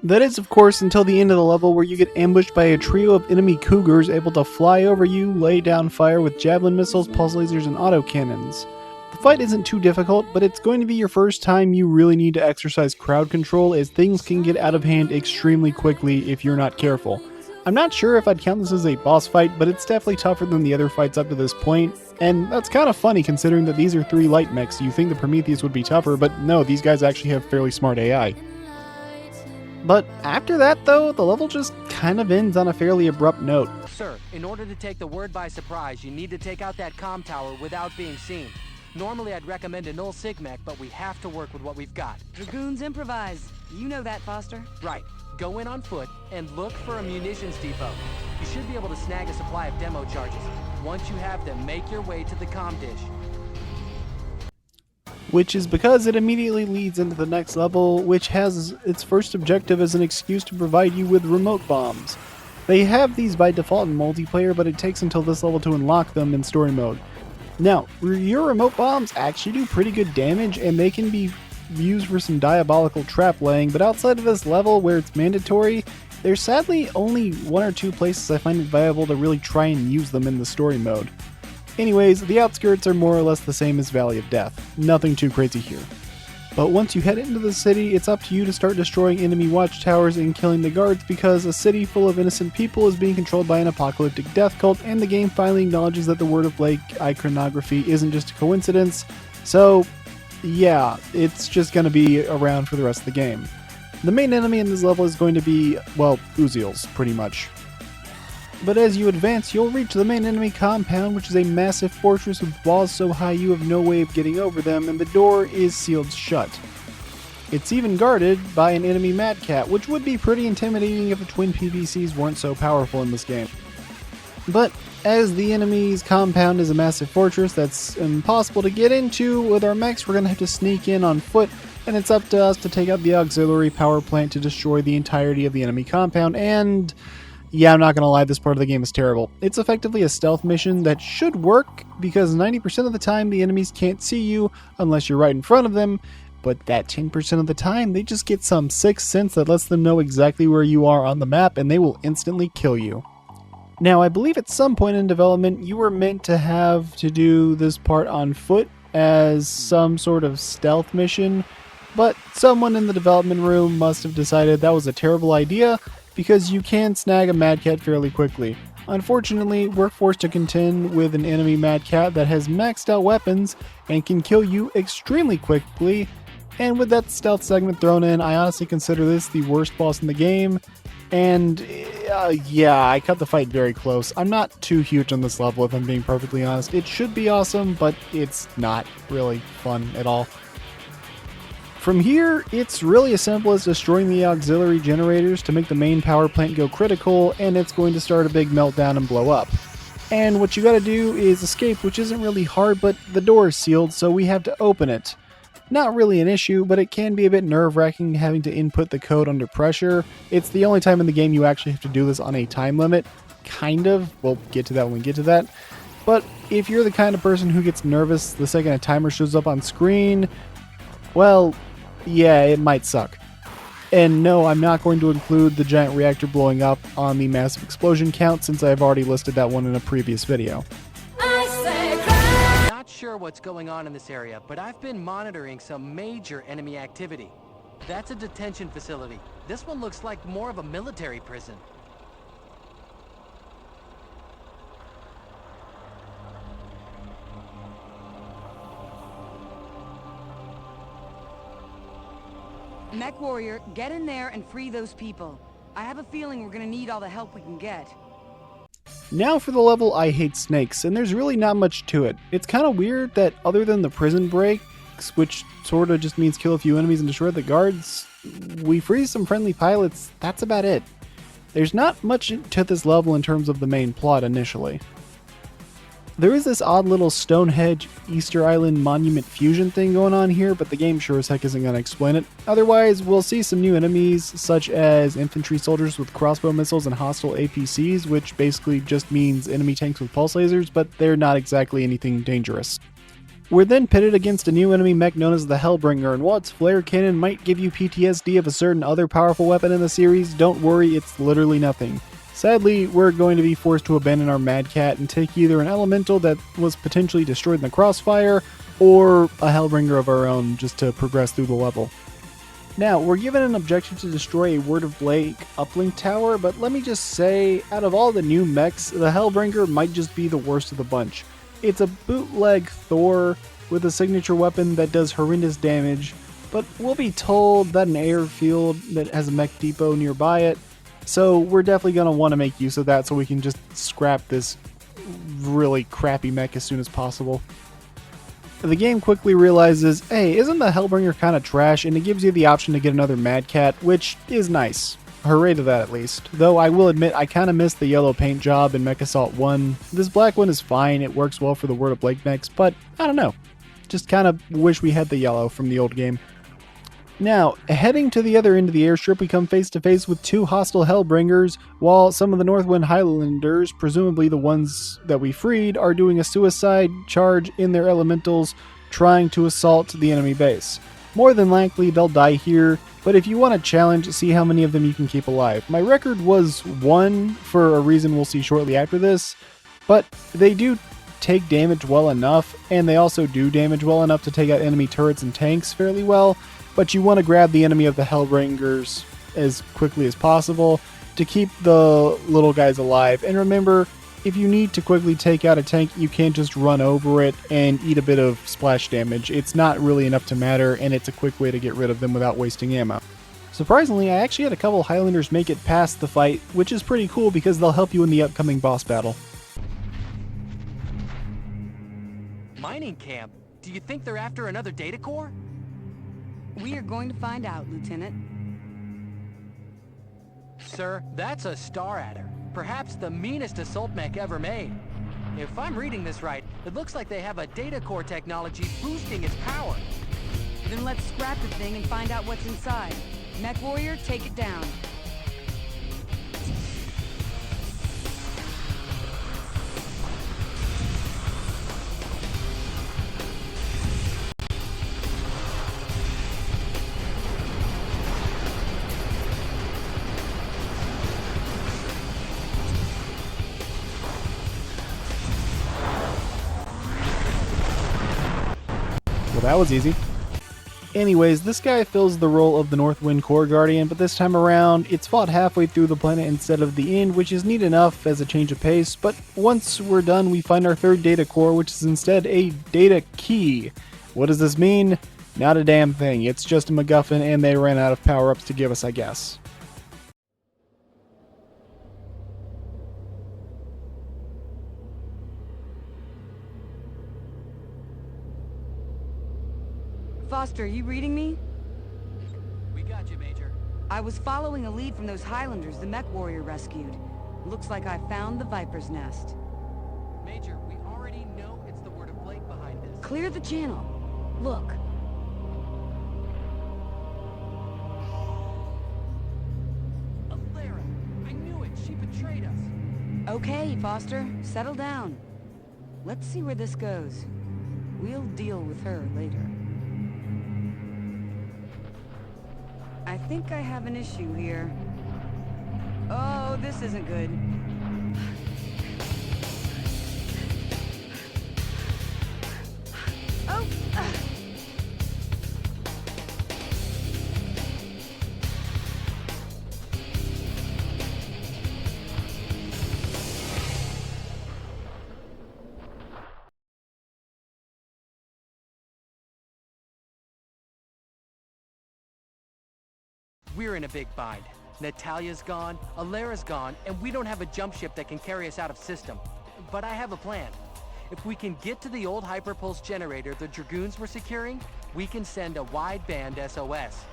Speaker 2: That is, of course, until the end of the level where you get ambushed by a trio of enemy cougars able to fly over you, lay down fire with javelin missiles, pulse lasers, and autocannons. The fight isn't too difficult, but it's going to be your first time you really need to exercise crowd control as things can get out of hand extremely quickly if you're not careful. I'm not sure if I'd count this as a boss fight, but it's definitely tougher than the other fights up to this point, and that's kind of funny considering that these are 3 light mechs. You think the Prometheus would be tougher, but no, these guys actually have fairly smart AI. But after that, though, the level just kind of ends on a fairly abrupt note.
Speaker 1: Sir, in order to take the word by surprise, you need to take out that comm tower without being seen. Normally I'd recommend a null sig mech, but we have to work with what we've got.
Speaker 3: Dragoons improvise. You know that, Foster.
Speaker 1: Right. Go in on foot and look for a munitions depot. You should be able to snag a supply of demo charges. Once you have them, make your way to the comm dish.
Speaker 2: Which is because it immediately leads into the next level, which has its first objective as an excuse to provide you with remote bombs. They have these by default in multiplayer, but it takes until this level to unlock them in story mode. Now, your remote bombs actually do pretty good damage, and they can be used for some diabolical trap laying, but outside of this level where it's mandatory, there's sadly only 1 or 2 places I find it viable to really try and use them in the story mode. Anyways, the outskirts are more or less the same as Valley of Death. Nothing too crazy here. But once you head into the city, it's up to you to start destroying enemy watchtowers and killing the guards because a city full of innocent people is being controlled by an apocalyptic death cult, and the game finally acknowledges that the Word of Blake iconography isn't just a coincidence. So, yeah, it's just going to be around for the rest of the game. The main enemy in this level is going to be, well, Uziels, pretty much. But as you advance, you'll reach the main enemy compound, which is a massive fortress with walls so high you have no way of getting over them, and the door is sealed shut. It's even guarded by an enemy Mad Cat, which would be pretty intimidating if the twin PVCs weren't so powerful in this game. But as the enemy's compound is a massive fortress that's impossible to get into with our mechs, we're going to have to sneak in on foot, and it's up to us to take out the auxiliary power plant to destroy the entirety of the enemy compound, and yeah, I'm not going to lie, this part of the game is terrible. It's effectively a stealth mission that should work because 90% of the time the enemies can't see you unless you're right in front of them, but that 10% of the time they just get some sixth sense that lets them know exactly where you are on the map and they will instantly kill you. Now, I believe at some point in development you were meant to have to do this part on foot as some sort of stealth mission, but someone in the development room must have decided that was a terrible idea because you can snag a Mad Cat fairly quickly. Unfortunately, we're forced to contend with an enemy Mad Cat that has maxed out weapons and can kill you extremely quickly, and with that stealth segment thrown in, I honestly consider this the worst boss in the game, and yeah, I cut the fight very close. I'm not too huge on this level if I'm being perfectly honest. It should be awesome, but it's not really fun at all. From here, it's really as simple as destroying the auxiliary generators to make the main power plant go critical, and it's going to start a big meltdown and blow up. And what you gotta do is escape, which isn't really hard, but the door is sealed, so we have to open it. Not really an issue, but it can be a bit nerve-wracking having to input the code under pressure. It's the only time in the game you actually have to do this on a time limit. Kind of. We'll get to that when we get to that. But if you're the kind of person who gets nervous the second a timer shows up on screen, well, yeah, it might suck. And no, I'm not going to include the giant reactor blowing up on the massive explosion count since I've already listed that one in a previous video.
Speaker 1: Not sure what's going on in this area, but I've been monitoring some major enemy activity. That's a detention facility. This one looks like more of a military prison.
Speaker 3: Mech Warrior, get in there and free those people. I have a feeling we're gonna need all the help we can get.
Speaker 2: Now for the level I Hate Snakes, and there's really not much to it. It's kind of weird that other than the prison breaks, which sort of just means kill a few enemies and destroy the guards, we freeze some friendly pilots, that's about it. There's not much to this level in terms of the main plot initially. There is this odd little Stonehenge Easter Island monument fusion thing going on here, but the game sure as heck isn't going to explain it. Otherwise, we'll see some new enemies, such as infantry soldiers with crossbow missiles and hostile APCs, which basically just means enemy tanks with pulse lasers, but they're not exactly anything dangerous. We're then pitted against a new enemy mech known as the Hellbringer, and while its flare cannon might give you PTSD of a certain other powerful weapon in the series, don't worry, it's literally nothing. Sadly, we're going to be forced to abandon our Mad Cat and take either an elemental that was potentially destroyed in the crossfire, or a Hellbringer of our own just to progress through the level. Now, we're given an objective to destroy a Word of Blake uplink tower, but let me just say, out of all the new mechs, the Hellbringer might just be the worst of the bunch. It's a bootleg Thor with a signature weapon that does horrendous damage, but we'll be told that an airfield that has a mech depot nearby it, so we're definitely going to want to make use of that so we can just scrap this really crappy mech as soon as possible. The game quickly realizes, hey, isn't the Hellbringer kind of trash, and it gives you the option to get another Mad Cat, which is nice. Hooray to that at least. Though I will admit I kind of missed the yellow paint job in Mechassault 1. This black one is fine, it works well for the Word of Blake mechs, but I don't know. Just kind of wish we had the yellow from the old game. Now, heading to the other end of the airstrip, we come face to face with two hostile Hellbringers, while some of the Northwind Highlanders, presumably the ones that we freed, are doing a suicide charge in their elementals, trying to assault the enemy base. More than likely, they'll die here, but if you want a challenge, see how many of them you can keep alive. My record was 1 for a reason we'll see shortly after this, but they do take damage well enough, and they also do damage well enough to take out enemy turrets and tanks fairly well. But you want to grab the enemy of the Hellbringers as quickly as possible to keep the little guys alive. And remember, if you need to quickly take out a tank, you can't just run over it and eat a bit of splash damage. It's not really enough to matter, and it's a quick way to get rid of them without wasting ammo. Surprisingly, I actually had a couple Highlanders make it past the fight, which is pretty cool because they'll help you in the upcoming boss battle.
Speaker 1: Mining camp? Do you think they're after another data core?
Speaker 3: We are going to find out, Lieutenant.
Speaker 1: Sir, that's a Star Adder. Perhaps the meanest assault mech ever made. If I'm reading this right, it looks like they have a data core technology boosting its power.
Speaker 3: Then let's scrap the thing and find out what's inside. Mech Warrior, take it down.
Speaker 2: Well, that was easy. Anyways, this guy fills the role of the Northwind Core Guardian, but this time around, it's fought halfway through the planet instead of the end, which is neat enough as a change of pace, but once we're done, we find our third data core, which is instead a data key. What does this mean? Not a damn thing. It's just a MacGuffin, and they ran out of power-ups to give us, I guess.
Speaker 3: Foster, you reading me?
Speaker 1: We got you, Major.
Speaker 3: I was following a lead from those Highlanders the Mech Warrior rescued. Looks like I found the Viper's Nest.
Speaker 1: Major, we already know it's the Word of Blake behind this.
Speaker 3: Clear the channel. Look.
Speaker 1: Alara! I knew it! She betrayed us!
Speaker 3: Okay, Foster, settle down. Let's see where this goes. We'll deal with her later. I think I have an issue here. Oh, this isn't good. Oh!
Speaker 1: We're in a big bind. Natalia's gone, Alara's gone, and we don't have a jump ship that can carry us out of system. But I have a plan. If we can get to the old hyperpulse generator the Dragoons were securing, we can send a wideband SOS.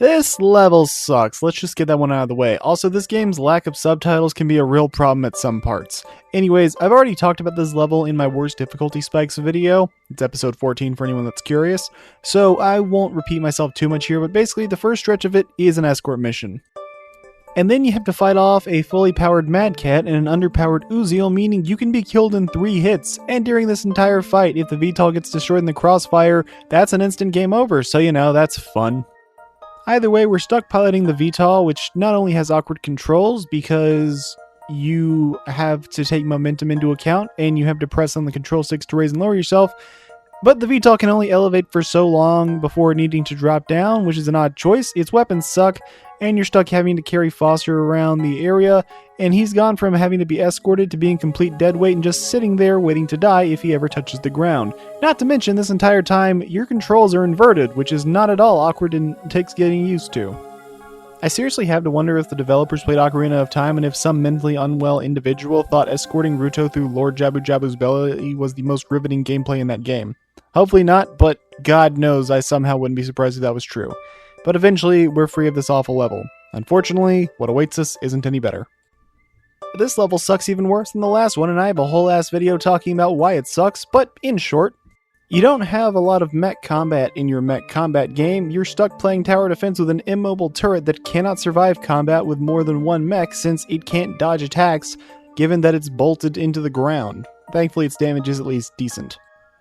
Speaker 2: This level sucks, let's just get that one out of the way. Also, this game's lack of subtitles can be a real problem at some parts. Anyways, I've already talked about this level in my worst difficulty spikes video. It's episode 14 for anyone that's curious, so I won't repeat myself too much here, but basically the first stretch of it is an escort mission. And then you have to fight off a fully powered Mad Cat and an underpowered Uziel, meaning you can be killed in 3 hits. And during this entire fight, if the VTOL gets destroyed in the crossfire, that's an instant game over, so you know, that's fun. Either way, we're stuck piloting the VTOL, which not only has awkward controls because you have to take momentum into account and you have to press on the control sticks to raise and lower yourself, but the VTOL can only elevate for so long before needing to drop down, which is an odd choice. Its weapons suck, and you're stuck having to carry Foster around the area, and he's gone from having to be escorted to being complete dead weight and just sitting there waiting to die if he ever touches the ground. Not to mention, this entire time, your controls are inverted, which is not at all awkward and takes getting used to. I seriously have to wonder if the developers played Ocarina of Time and if some mentally unwell individual thought escorting Ruto through Lord Jabu Jabu's belly was the most riveting gameplay in that game. Hopefully not, but God knows I somehow wouldn't be surprised if that was true. But eventually, we're free of this awful level. Unfortunately, what awaits us isn't any better. This level sucks even worse than the last one, and I have a whole ass video talking about why it sucks, but in short, you don't have a lot of mech combat in your mech combat game. You're stuck playing tower defense with an immobile turret that cannot survive combat with more than one mech since it can't dodge attacks, given that it's bolted into the ground. Thankfully, its damage is at least decent.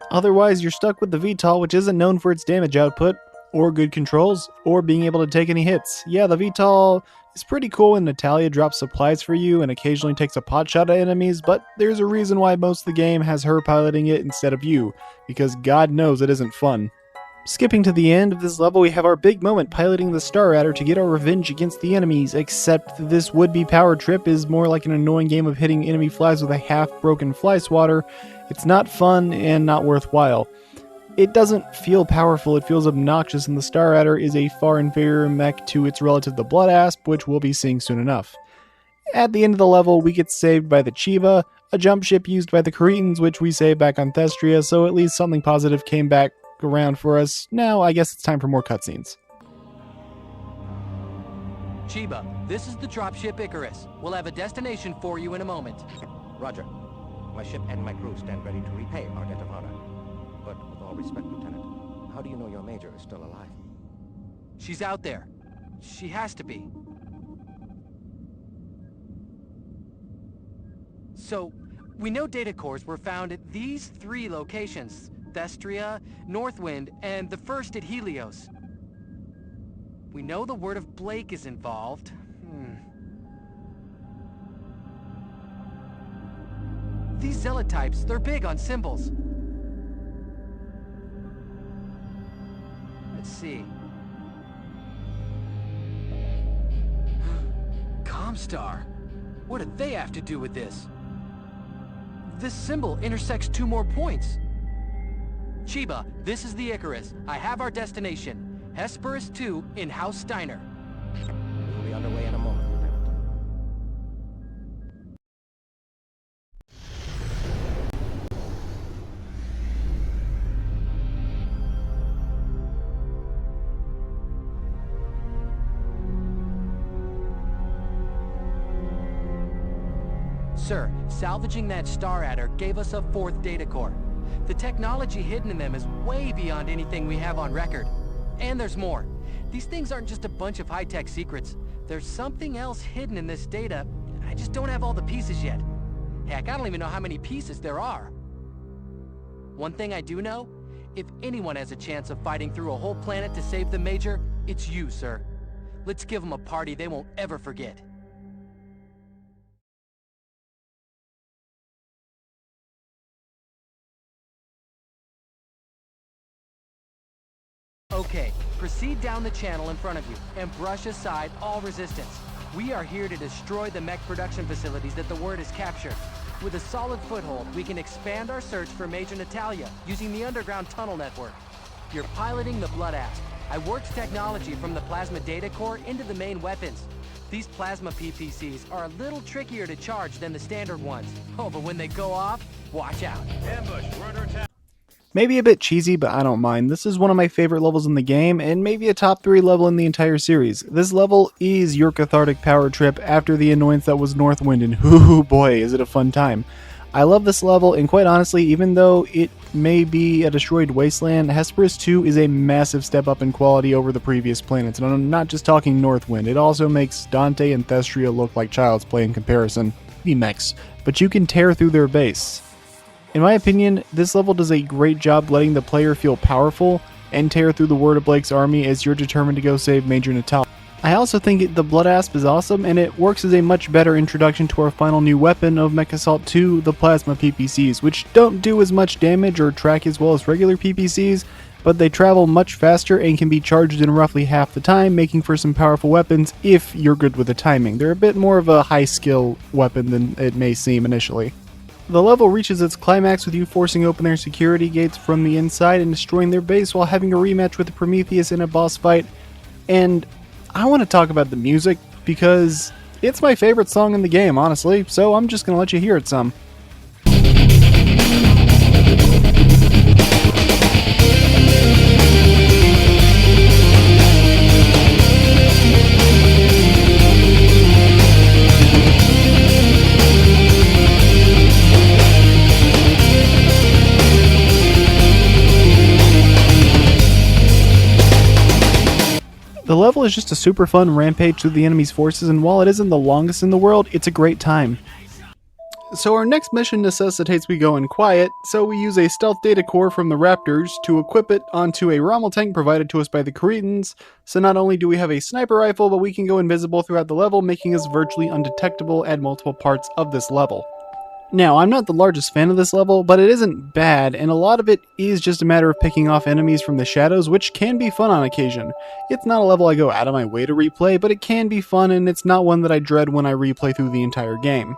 Speaker 2: Otherwise, you're stuck with the VTOL, which isn't known for its damage output, or good controls, or being able to take any hits. Yeah, the VTOL is pretty cool when Natalia drops supplies for you and occasionally takes a pot shot at enemies, but there's a reason why most of the game has her piloting it instead of you, because God knows it isn't fun. Skipping to the end of this level, we have our big moment piloting the Star Adder to get our revenge against the enemies, except this would-be power trip is more like an annoying game of hitting enemy flies with a half-broken fly swatter. It's not fun and not worthwhile. It doesn't feel powerful, it feels obnoxious, and the Star Adder is a far inferior mech to its relative the Blood Asp, which we'll be seeing soon enough. At the end of the level, we get saved by the Chiba, a jump ship used by the Cretans, which we saved back on Thestria, so at least something positive came back around for us. Now, I guess it's time for more cutscenes.
Speaker 1: Chiba, this is the dropship Icarus. We'll have a destination for you in a moment.
Speaker 5: Roger. My ship and my crew stand ready to repay our debt of honor. But with all respect, Lieutenant, how do you know your major is still alive?
Speaker 1: She's out there. She has to be. So, we know data cores were found at these 3 locations: Thestria, Northwind, and the first at Helios. We know the word of Blake is involved. These zealot types, they're big on symbols. Let's see. Comstar. What do they have to do with this? This symbol intersects 2 more points. Chiba, this is the Icarus. I have our destination. Hesperus 2 in House Steiner.
Speaker 5: We'll be underway in a moment, Lieutenant.
Speaker 1: Sir, salvaging that Star Adder gave us a 4th data core. The technology hidden in them is way beyond anything we have on record. And there's more. These things aren't just a bunch of high-tech secrets. There's something else hidden in this data. I just don't have all the pieces yet. Heck, I don't even know how many pieces there are. One thing I do know, if anyone has a chance of fighting through a whole planet to save the Major, it's you, sir. Let's give them a party they won't ever forget. Okay, proceed down the channel in front of you and brush aside all resistance. We are here to destroy the mech production facilities that the Word has captured. With a solid foothold, we can expand our search for Major Natalia using the underground tunnel network. You're piloting the Blood Asp. I worked technology from the plasma data core into the main weapons. These plasma PPCs are a little trickier to charge than the standard ones. Oh, but when they go off, watch out.
Speaker 5: Ambush, we're under attack.
Speaker 2: Maybe a bit cheesy, but I don't mind. This is one of my favorite levels in the game, and maybe a top 3 level in the entire series. This level is your cathartic power trip after the annoyance that was Northwind, and hoo boy, is it a fun time. I love this level, and quite honestly, even though it may be a destroyed wasteland, Hesperus 2 is a massive step up in quality over the previous planets, and I'm not just talking Northwind. It also makes Dante and Thestria look like child's play in comparison. The mechs, but you can tear through their base. In my opinion, this level does a great job letting the player feel powerful and tear through the Word of Blake's army as you're determined to go save Major Natal. I also think the Blood Asp is awesome, and it works as a much better introduction to our final new weapon of Mechassault 2, the Plasma PPCs, which don't do as much damage or track as well as regular PPCs, but they travel much faster and can be charged in roughly half the time, making for some powerful weapons if you're good with the timing. They're a bit more of a high skill weapon than it may seem initially. The level reaches its climax with you forcing open their security gates from the inside and destroying their base while having a rematch with Prometheus in a boss fight. And I want to talk about the music because it's my favorite song in the game, honestly, so I'm just going to let you hear it some. The level is just a super fun rampage through the enemy's forces, and while it isn't the longest in the world, it's a great time. So our next mission necessitates we go in quiet, so we use a stealth data core from the Raptors to equip it onto a Rommel tank provided to us by the Cretans, so not only do we have a sniper rifle, but we can go invisible throughout the level, making us virtually undetectable at multiple parts of this level. Now, I'm not the largest fan of this level, but it isn't bad, and a lot of it is just a matter of picking off enemies from the shadows, which can be fun on occasion. It's not a level I go out of my way to replay, but it can be fun, and it's not one that I dread when I replay through the entire game.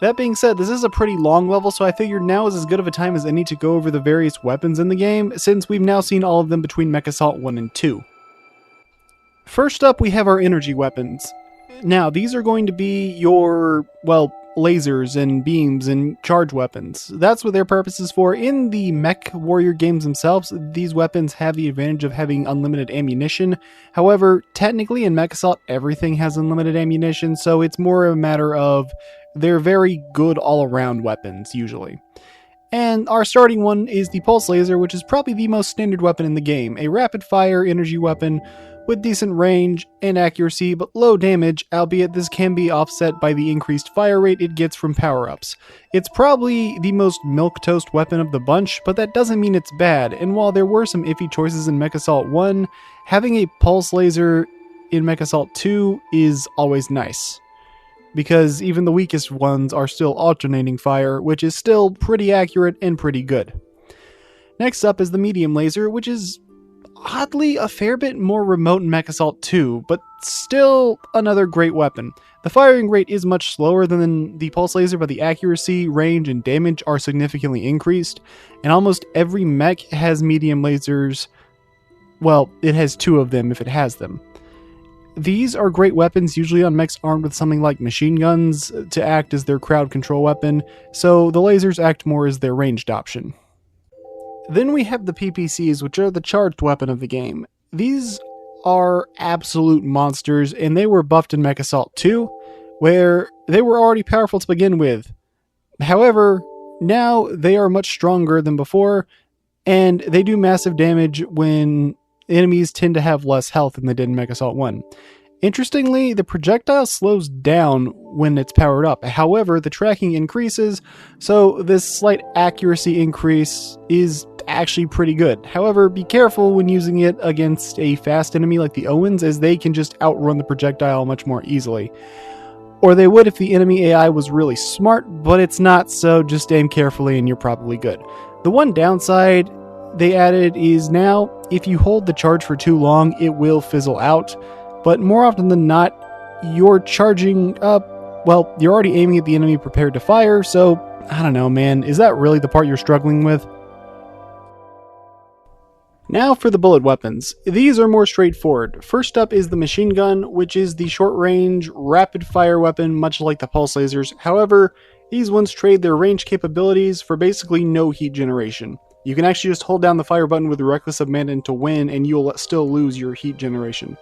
Speaker 2: That being said, this is a pretty long level, so I figured now is as good of a time as any to go over the various weapons in the game, since we've now seen all of them between Mechassault 1 and 2. First up, we have our energy weapons. Now, these are going to be your, well, lasers and beams and charge weapons. That's what their purpose is for. In the Mech Warrior games themselves, these weapons have the advantage of having unlimited ammunition. However, technically in Mechassault, everything has unlimited ammunition, so it's more a matter of they're very good all-around weapons, usually. And our starting one is the Pulse Laser, which is probably the most standard weapon in the game. A rapid-fire energy weapon with decent range and accuracy, but low damage, albeit this can be offset by the increased fire rate it gets from power-ups. It's probably the most milquetoast weapon of the bunch, but that doesn't mean it's bad, and while there were some iffy choices in Mechassault 1, having a Pulse Laser in Mechassault 2 is always nice, because even the weakest ones are still alternating fire, which is still pretty accurate and pretty good. Next up is the Medium Laser, which is oddly a fair bit more remote in Mechassault 2, but still another great weapon. The firing rate is much slower than the Pulse Laser, but the accuracy, range, and damage are significantly increased, and almost every mech has medium lasers. Well, it has 2 of them if it has them. These are great weapons, usually on mechs armed with something like machine guns to act as their crowd control weapon, so the lasers act more as their ranged option. Then we have the PPCs, which are the charged weapon of the game. These are absolute monsters, and they were buffed in Mechassault 2, where they were already powerful to begin with. However, now they are much stronger than before, and they do massive damage when enemies tend to have less health than they did in Mechassault 1. Interestingly, the projectile slows down when it's powered up. However, the tracking increases, so this slight accuracy increase is actually pretty good. However, be careful when using it against a fast enemy like the Owens, as they can just outrun the projectile much more easily. Or they would if the enemy AI was really smart, but it's not, so just aim carefully and you're probably good. The one downside they added is now, if you hold the charge for too long, it will fizzle out. But more often than not, you're charging up, well, you're already aiming at the enemy prepared to fire, so, I don't know, man, is that really the part you're struggling with? Now for the bullet weapons. These are more straightforward. First up is the machine gun, which is the short-range, rapid-fire weapon, much like the pulse lasers. However, these ones trade their range capabilities for basically no heat generation. You can actually just hold down the fire button with Reckless Abandon to win, and you'll still lose your heat generation.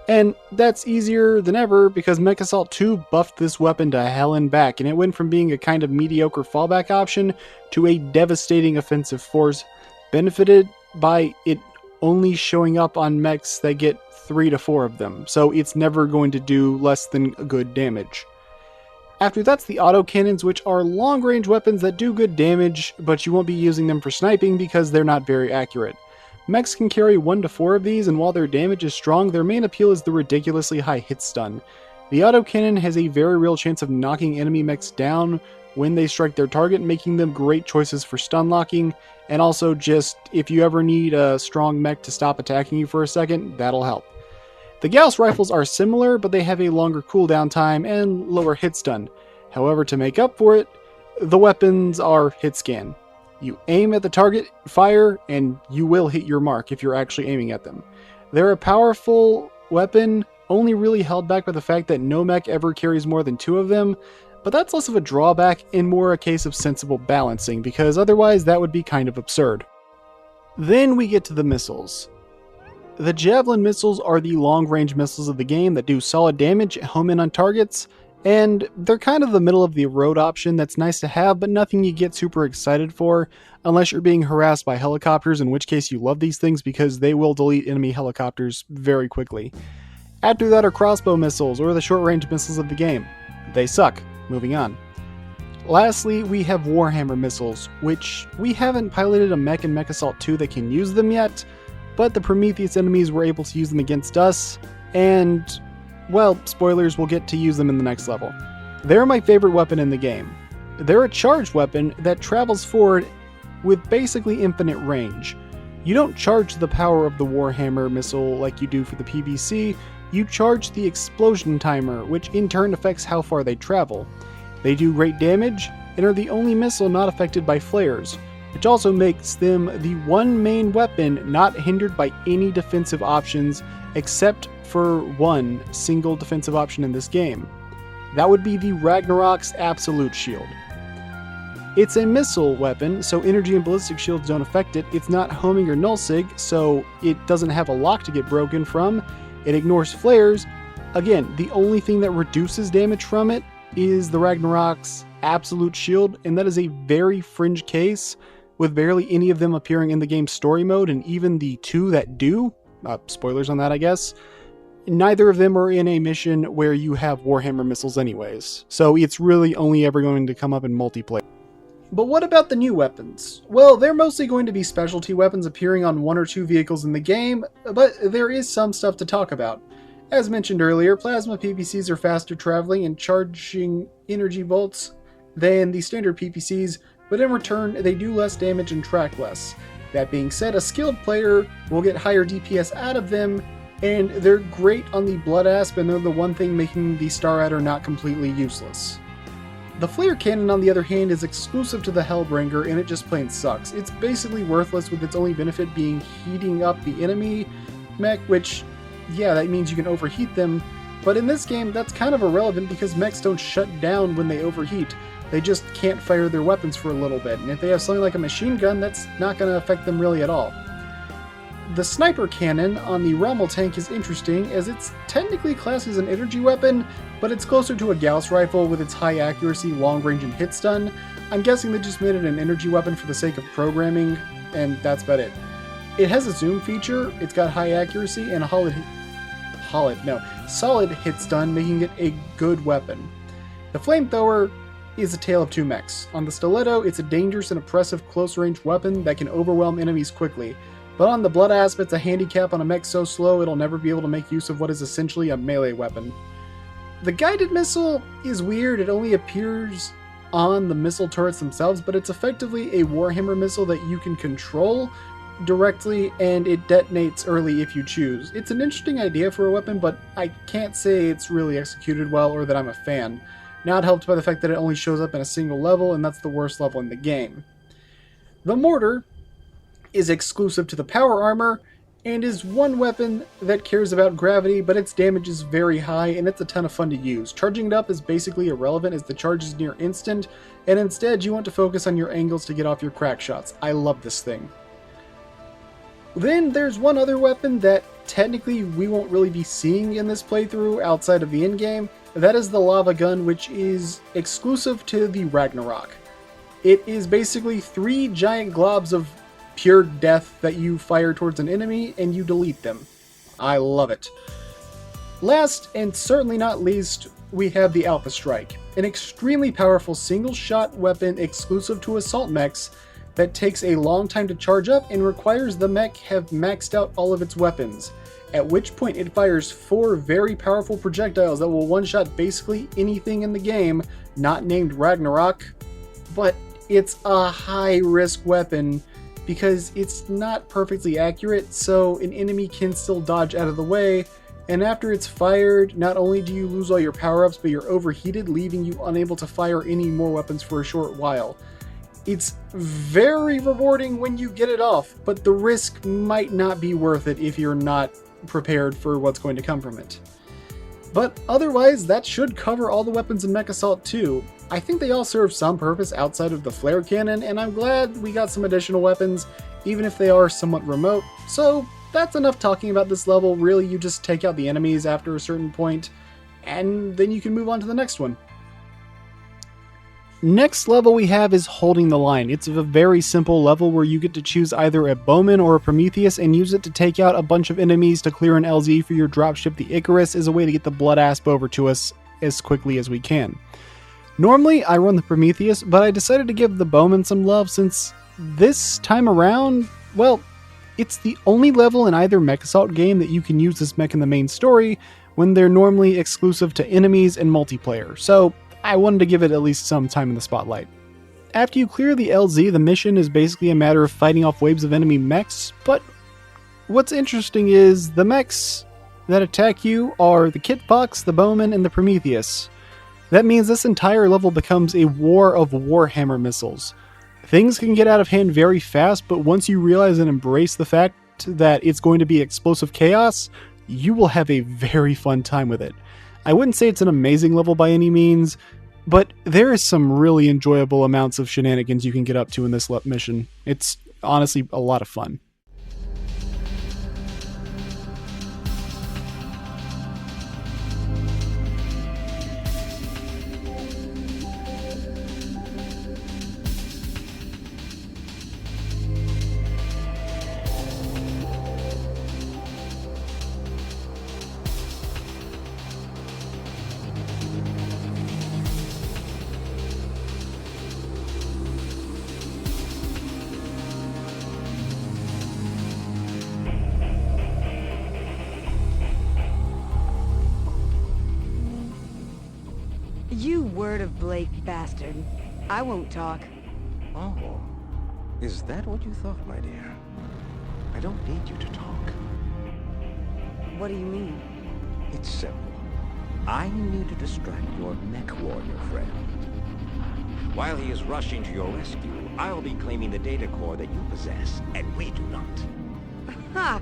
Speaker 2: And that's easier than ever because Mechassault 2 buffed this weapon to hell and back, and it went from being a kind of mediocre fallback option to a devastating offensive force, benefited by it only showing up on mechs that get 3 to 4 of them, so it's never going to do less than good damage. After that's the autocannons, which are long-range weapons that do good damage, but you won't be using them for sniping because they're not very accurate. Mechs can carry 1 to 4 of these, and while their damage is strong, their main appeal is the ridiculously high hit stun. The autocannon has a very real chance of knocking enemy mechs down when they strike their target, making them great choices for stun locking, and also just if you ever need a strong mech to stop attacking you for a second, that'll help. The Gauss rifles are similar, but they have a longer cooldown time and lower hit stun. However, to make up for it, the weapons are hit scan. You aim at the target, fire, and you will hit your mark if you're actually aiming at them. They're a powerful weapon, only really held back by the fact that no mech ever carries more than 2 of them, but that's less of a drawback and more a case of sensible balancing, because otherwise that would be kind of absurd. Then we get to the missiles. The Javelin missiles are the long-range missiles of the game that do solid damage, home in on targets, and they're kind of the middle of the road option that's nice to have, but nothing you get super excited for, unless you're being harassed by helicopters, in which case you love these things because they will delete enemy helicopters very quickly. After that are crossbow missiles, or the short-range missiles of the game. They suck. Moving on. Lastly, we have Warhammer missiles, which we haven't piloted a mech in Mechassault 2 that can use them yet, but the Prometheus enemies were able to use them against us, and, well, spoilers, we'll get to use them in the next level. They're my favorite weapon in the game. They're a charged weapon that travels forward with basically infinite range. You don't charge the power of the Warhammer missile like you do for the PVC, you charge the explosion timer, which in turn affects how far they travel. They do great damage, and are the only missile not affected by flares, which also makes them the one main weapon not hindered by any defensive options except for one single defensive option in this game. That would be the Ragnarok's Absolute Shield. It's a missile weapon, so energy and ballistic shields don't affect it. It's not homing or nullsig, so it doesn't have a lock to get broken from. It ignores flares. Again, the only thing that reduces damage from it is the Ragnarok's Absolute Shield, and that is a very fringe case, with barely any of them appearing in the game's story mode, and even the 2 that do, spoilers on that I guess, neither of them are in a mission where you have Warhammer missiles anyways, so it's really only ever going to come up in multiplayer. But what about the new weapons? Well, they're mostly going to be specialty weapons appearing on 1 or 2 vehicles in the game, but there is some stuff to talk about. As mentioned earlier, plasma PPCs are faster traveling and charging energy bolts than the standard PPCs, but in return, they do less damage and track less. That being said, a skilled player will get higher DPS out of them, and they're great on the Blood Asp, and they're the one thing making the Star Adder not completely useless. The Flare Cannon, on the other hand, is exclusive to the Hellbringer, and it just plain sucks. It's basically worthless, with its only benefit being heating up the enemy mech, which, yeah, that means you can overheat them, but in this game, that's kind of irrelevant because mechs don't shut down when they overheat. They just can't fire their weapons for a little bit, and if they have something like a machine gun, that's not going to affect them really at all. The Sniper Cannon on the Rommel tank is interesting, as it's technically classed as an energy weapon, but it's closer to a Gauss rifle with its high accuracy, long range, and hit stun. I'm guessing they just made it an energy weapon for the sake of programming, and that's about it. It has a zoom feature, it's got high accuracy, and a solid hit stun, making it a good weapon. The Flamethrower is a tale of 2 mechs. On the Stiletto, it's a dangerous and oppressive close-range weapon that can overwhelm enemies quickly. But on the Blood Asp, it's a handicap on a mech so slow it'll never be able to make use of what is essentially a melee weapon. The Guided Missile is weird, it only appears on the missile turrets themselves, but it's effectively a Warhammer missile that you can control directly, and it detonates early if you choose. It's an interesting idea for a weapon, but I can't say it's really executed well or that I'm a fan. Not helped by the fact that it only shows up in a single level, and that's the worst level in the game. The Mortar is exclusive to the power armor, and is one weapon that cares about gravity, but its damage is very high and it's a ton of fun to use. Charging it up is basically irrelevant as the charge is near instant, and instead you want to focus on your angles to get off your crack shots. I love this thing. Then there's one other weapon that technically we won't really be seeing in this playthrough outside of the endgame. That is the lava gun, which is exclusive to the Ragnarok. It is basically 3 giant globs of pure death that you fire towards an enemy and you delete them. I love it. Last, and certainly not least, we have the Alpha Strike, an extremely powerful single-shot weapon exclusive to assault mechs that takes a long time to charge up and requires the mech have maxed out all of its weapons, at which point it fires 4 very powerful projectiles that will one-shot basically anything in the game not named Ragnarok, but it's a high-risk weapon because it's not perfectly accurate, so an enemy can still dodge out of the way, and after it's fired, not only do you lose all your power-ups, but you're overheated, leaving you unable to fire any more weapons for a short while. It's very rewarding when you get it off, but the risk might not be worth it if you're not prepared for what's going to come from it. But otherwise, that should cover all the weapons in Mechassault 2. I think they all serve some purpose outside of the flare cannon, and I'm glad we got some additional weapons, even if they are somewhat remote. So that's enough talking about this level. Really, you just take out the enemies after a certain point, and then you can move on to the next one. Next level we have is Holding the Line. It's a very simple level where you get to choose either a Bowman or a Prometheus and use it to take out a bunch of enemies to clear an LZ for your dropship. The Icarus is a way to get the blood asp over to us as quickly as we can. Normally I run the Prometheus, but I decided to give the Bowman some love since this time around, well, it's the only level in either Mechassault game that you can use this mech in the main story when they're normally exclusive to enemies and multiplayer. So I wanted to give it at least some time in the spotlight. After you clear the LZ, the mission is basically a matter of fighting off waves of enemy mechs, but what's interesting is the mechs that attack you are the Kit Fox, the Bowman, and the Prometheus. That means this entire level becomes a war of Warhammer missiles. Things can get out of hand very fast, but once you realize and embrace the fact that it's going to be explosive chaos, you will have a very fun time with it. I wouldn't say it's an amazing level by any means, but there is some really enjoyable amounts of shenanigans you can get up to in this mission. It's honestly a lot of fun.
Speaker 3: You word of Blake bastard. I won't talk.
Speaker 5: Oh, is that what you thought, my dear? I don't need you to talk.
Speaker 3: What do you mean?
Speaker 5: It's simple. I need to distract your mech warrior friend. While he is rushing to your rescue, I'll be claiming the data core that you possess, and we do not.
Speaker 3: Ha!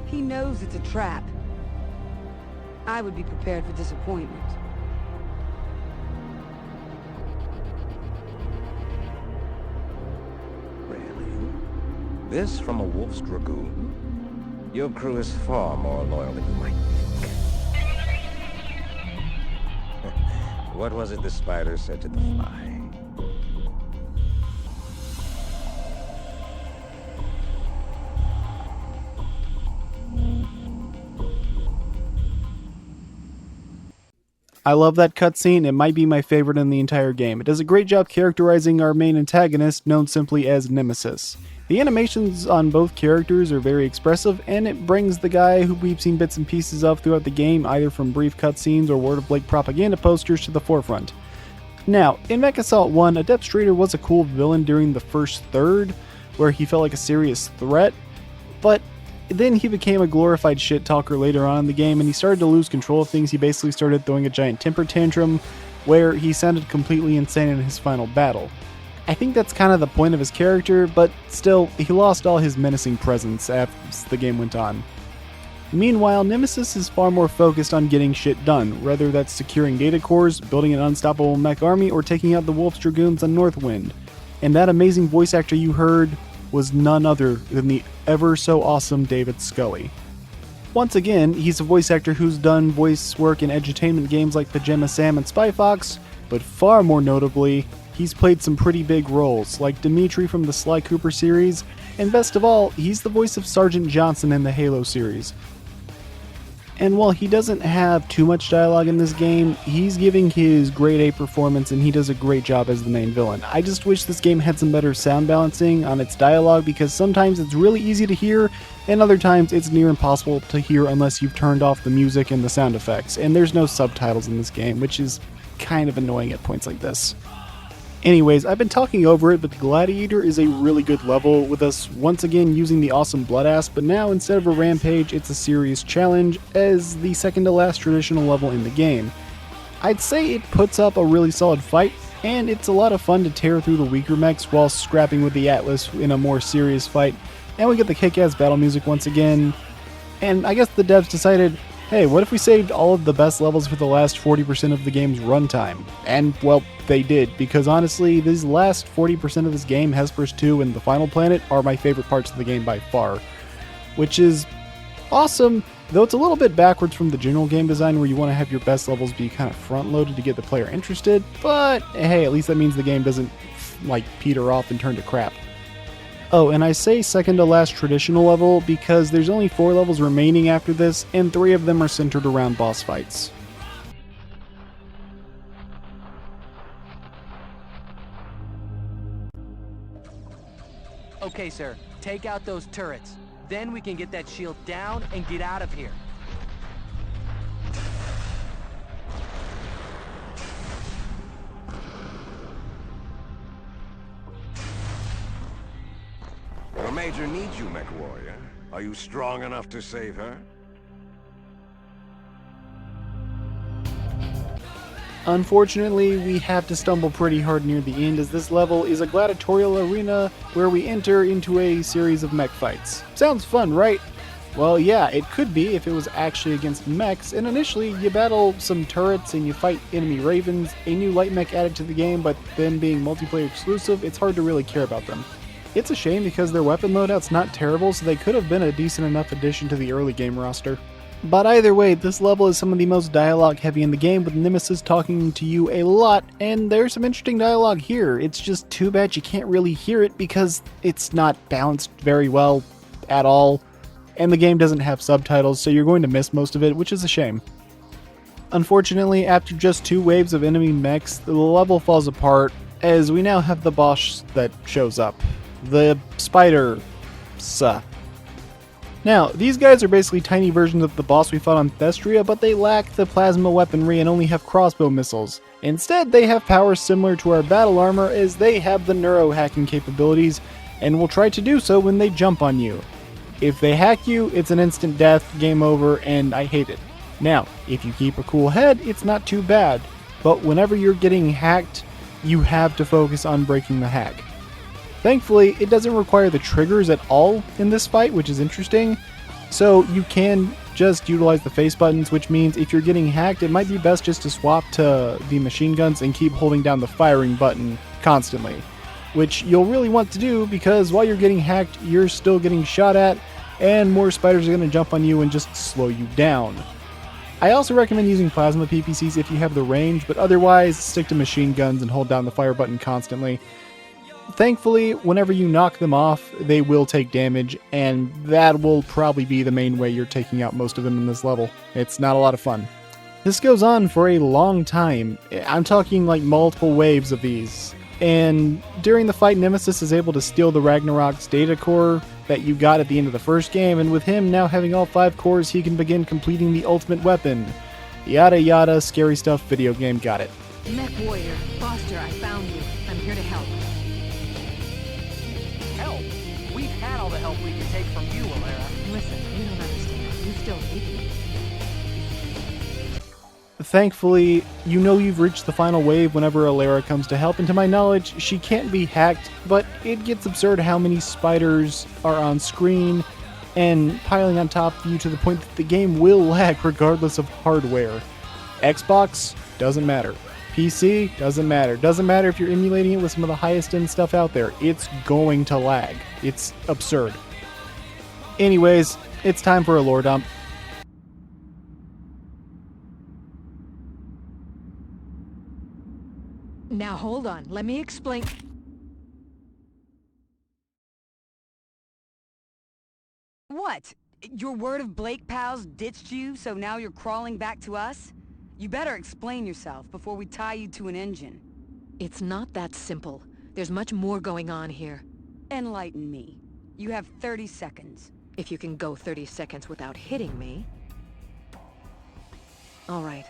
Speaker 3: He knows it's a trap. I would be prepared for disappointment.
Speaker 5: This from a Wolf's Dragoon? Your crew is far more loyal than you might think. What was it the spider said to the fly?
Speaker 2: I love that cutscene. It might be my favorite in the entire game. It does a great job characterizing our main antagonist, known simply as Nemesis. The animations on both characters are very expressive, and it brings the guy who we've seen bits and pieces of throughout the game, either from brief cutscenes or Word of Blake propaganda posters, to the forefront. Now, in Mechassault 1, Adept Strader was a cool villain during the first third, where he felt like a serious threat, but then he became a glorified shit talker later on in the game, and he started to lose control of things. He basically started throwing a giant temper tantrum, where he sounded completely insane in his final battle. I think that's kind of the point of his character, but still, he lost all his menacing presence as the game went on. Meanwhile, Nemesis is far more focused on getting shit done, whether that's securing data cores, building an unstoppable mech army, or taking out the Wolf's Dragoons on Northwind. And that amazing voice actor you heard was none other than the ever so awesome David Scully. Once again, he's a voice actor who's done voice work in edutainment games like Pajama Sam and Spy Fox, but far more notably, he's played some pretty big roles, like Dimitri from the Sly Cooper series, and best of all, he's the voice of Sergeant Johnson in the Halo series. And while he doesn't have too much dialogue in this game, he's giving his grade A performance and he does a great job as the main villain. I just wish this game had some better sound balancing on its dialogue, because sometimes it's really easy to hear and other times it's near impossible to hear unless you've turned off the music and the sound effects, and there's no subtitles in this game, which is kind of annoying at points like this. Anyways, I've been talking over it, but the Gladiator is a really good level, with us once again using the awesome Bloodass, but now instead of a rampage, it's a serious challenge as the second to last traditional level in the game. I'd say it puts up a really solid fight, and it's a lot of fun to tear through the weaker mechs while scrapping with the Atlas in a more serious fight, and we get the kick-ass battle music once again. And I guess the devs decided, hey, what if we saved all of the best levels for the last 40% of the game's runtime? And, well, they did, because honestly, these last 40% of this game, Hesperus 2 and the Final Planet, are my favorite parts of the game by far. Which is awesome, though it's a little bit backwards from the general game design where you want to have your best levels be kind of front-loaded to get the player interested, but hey, at least that means the game doesn't, like, peter off and turn to crap. Oh, and I say second to last traditional level because there's only 4 levels remaining after this, and 3 of them are centered around boss fights.
Speaker 1: Okay, sir. Take out those turrets. Then we can get that shield down and get out of here.
Speaker 5: Your Major needs you, Mech Warrior. Are you strong enough to save her?
Speaker 2: Unfortunately, we have to stumble pretty hard near the end, as this level is a gladiatorial arena where we enter into a series of mech fights. Sounds fun, right? Well, yeah, it could be if it was actually against mechs, and initially you battle some turrets and you fight enemy ravens, a new light mech added to the game, but them being multiplayer exclusive, it's hard to really care about them. It's a shame because their weapon loadout's not terrible, so they could have been a decent enough addition to the early game roster. But either way, this level is some of the most dialogue heavy in the game, with Nemesis talking to you a lot, and there's some interesting dialogue here. It's just too bad you can't really hear it because it's not balanced very well at all, and the game doesn't have subtitles, so you're going to miss most of it, which is a shame. Unfortunately, after just 2 waves of enemy mechs, the level falls apart, as we now have the boss that shows up. The Spider. Now, these guys are basically tiny versions of the boss we fought on Thestria, but they lack the plasma weaponry and only have crossbow missiles. Instead, they have powers similar to our battle armor, as they have the neurohacking capabilities, and will try to do so when they jump on you. If they hack you, it's an instant death, game over, and I hate it. Now, if you keep a cool head, it's not too bad, but whenever you're getting hacked, you have to focus on breaking the hack. Thankfully, it doesn't require the triggers at all in this fight, which is interesting, so you can just utilize the face buttons, which means if you're getting hacked, it might be best just to swap to the machine guns and keep holding down the firing button constantly, which you'll really want to do because while you're getting hacked, you're still getting shot at, and more spiders are going to jump on you and just slow you down. I also recommend using plasma PPCs if you have the range, but otherwise, stick to machine guns and hold down the fire button constantly. Thankfully, whenever you knock them off, they will take damage, and that will probably be the main way you're taking out most of them in this level. It's not a lot of fun. This goes on for a long time. I'm talking like multiple waves of these. And during the fight, Nemesis is able to steal the Ragnarok's data core that you got at the end of the first game, and with him now having all 5 cores, he can begin completing the ultimate weapon. Yada yada, scary stuff, video game, got it.
Speaker 4: Mech Warrior, Foster, I found you. I'm here to help.
Speaker 1: Help? We've had all the help we can take from you, Alara.
Speaker 4: Listen, you don't understand. You still hate me.
Speaker 2: Thankfully, you know you've reached the final wave whenever Alara comes to help, and to my knowledge, she can't be hacked, but it gets absurd how many spiders are on screen and piling on top of you to the point that the game will lag regardless of hardware. Xbox, doesn't matter. PC, doesn't matter. Doesn't matter if you're emulating it with some of the highest end stuff out there. It's going to lag. It's absurd. Anyways, it's time for a lore dump.
Speaker 4: Now hold on, let me explain.
Speaker 3: What? Your word of Blake pals ditched you, so now you're crawling back to us? You better explain yourself before we tie you to an engine.
Speaker 4: It's not that simple. There's much more going on here.
Speaker 3: Enlighten me. You have 30 seconds.
Speaker 4: If you can go 30 seconds without hitting me. All right.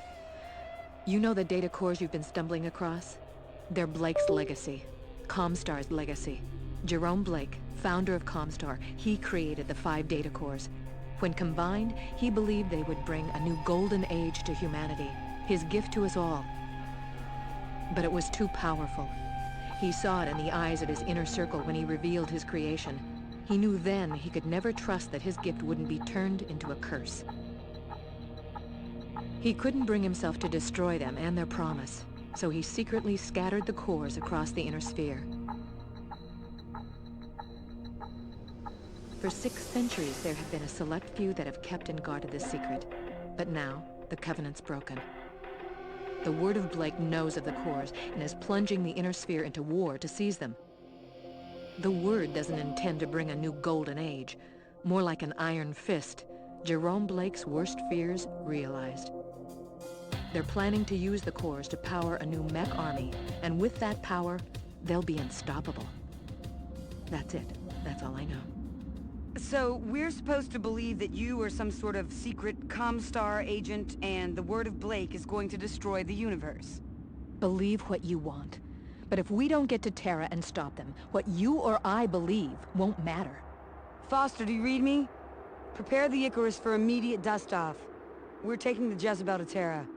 Speaker 4: You know the data cores you've been stumbling across? They're Blake's legacy. Comstar's legacy. Jerome Blake, founder of Comstar, he created the 5 data cores. When combined, he believed they would bring a new golden age to humanity, his gift to us all. But it was too powerful. He saw it in the eyes of his inner circle when he revealed his creation. He knew then he could never trust that his gift wouldn't be turned into a curse. He couldn't bring himself to destroy them and their promise, so he secretly scattered the cores across the inner sphere. For 6 centuries, there have been a select few that have kept and guarded this secret. But now, the Covenant's broken. The word of Blake knows of the cores and is plunging the inner sphere into war to seize them. The word doesn't intend to bring a new golden age. More like an iron fist, Jerome Blake's worst fears realized. They're planning to use the cores to power a new mech army, and with that power, they'll be unstoppable. That's it. That's all I know.
Speaker 3: So, we're supposed to believe that you are some sort of secret Comstar agent and the word of Blake is going to destroy the universe.
Speaker 4: Believe what you want. But if we don't get to Terra and stop them, what you or I believe won't matter.
Speaker 3: Foster, do you read me? Prepare the Icarus for immediate dust-off. We're taking the Jezebel to Terra.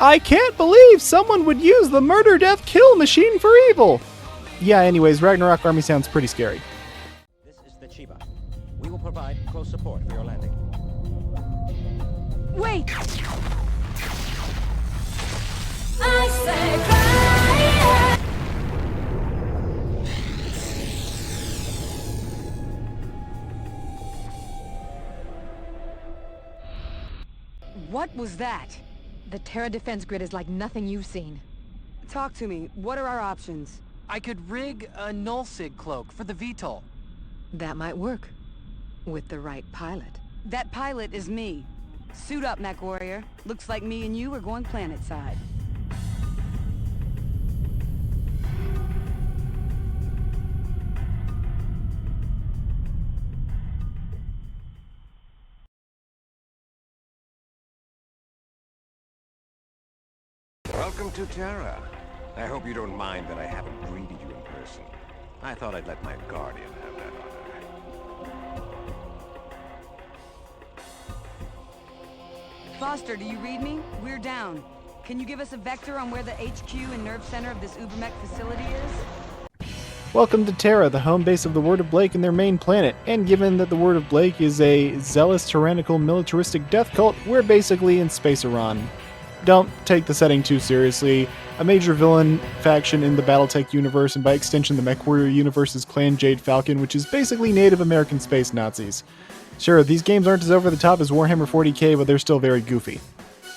Speaker 2: I can't believe someone would use the murder-death-kill machine for evil! Yeah, anyways, Ragnarok Army sounds pretty scary.
Speaker 5: This is the Chiba. We will provide close support for your landing.
Speaker 3: Wait!
Speaker 7: I say cry.
Speaker 3: What was that?
Speaker 4: The Terra defense grid is like nothing you've seen.
Speaker 3: Talk to me. What are our options?
Speaker 1: I could rig a nullsig cloak for the VTOL.
Speaker 4: That might work. With the right pilot.
Speaker 3: That pilot is me. Suit up, Mech Warrior. Looks like me and you are going planet-side.
Speaker 5: Welcome to Terra. I hope you don't mind that I haven't greeted you in person. I thought I'd let my guardian have that honor.
Speaker 3: Foster, do you read me? We're down. Can you give us a vector on where the HQ and nerve center of this Ubermech facility is?
Speaker 2: Welcome to Terra, the home base of the Word of Blake and their main planet, and given that the Word of Blake is a zealous, tyrannical, militaristic death cult, we're basically in Space Iran. Don't take the setting too seriously. A major villain faction in the Battletech universe, and by extension the MechWarrior universe, is Clan Jade Falcon, which is basically Native American space Nazis. Sure, these games aren't as over the top as Warhammer 40k, but they're still very goofy.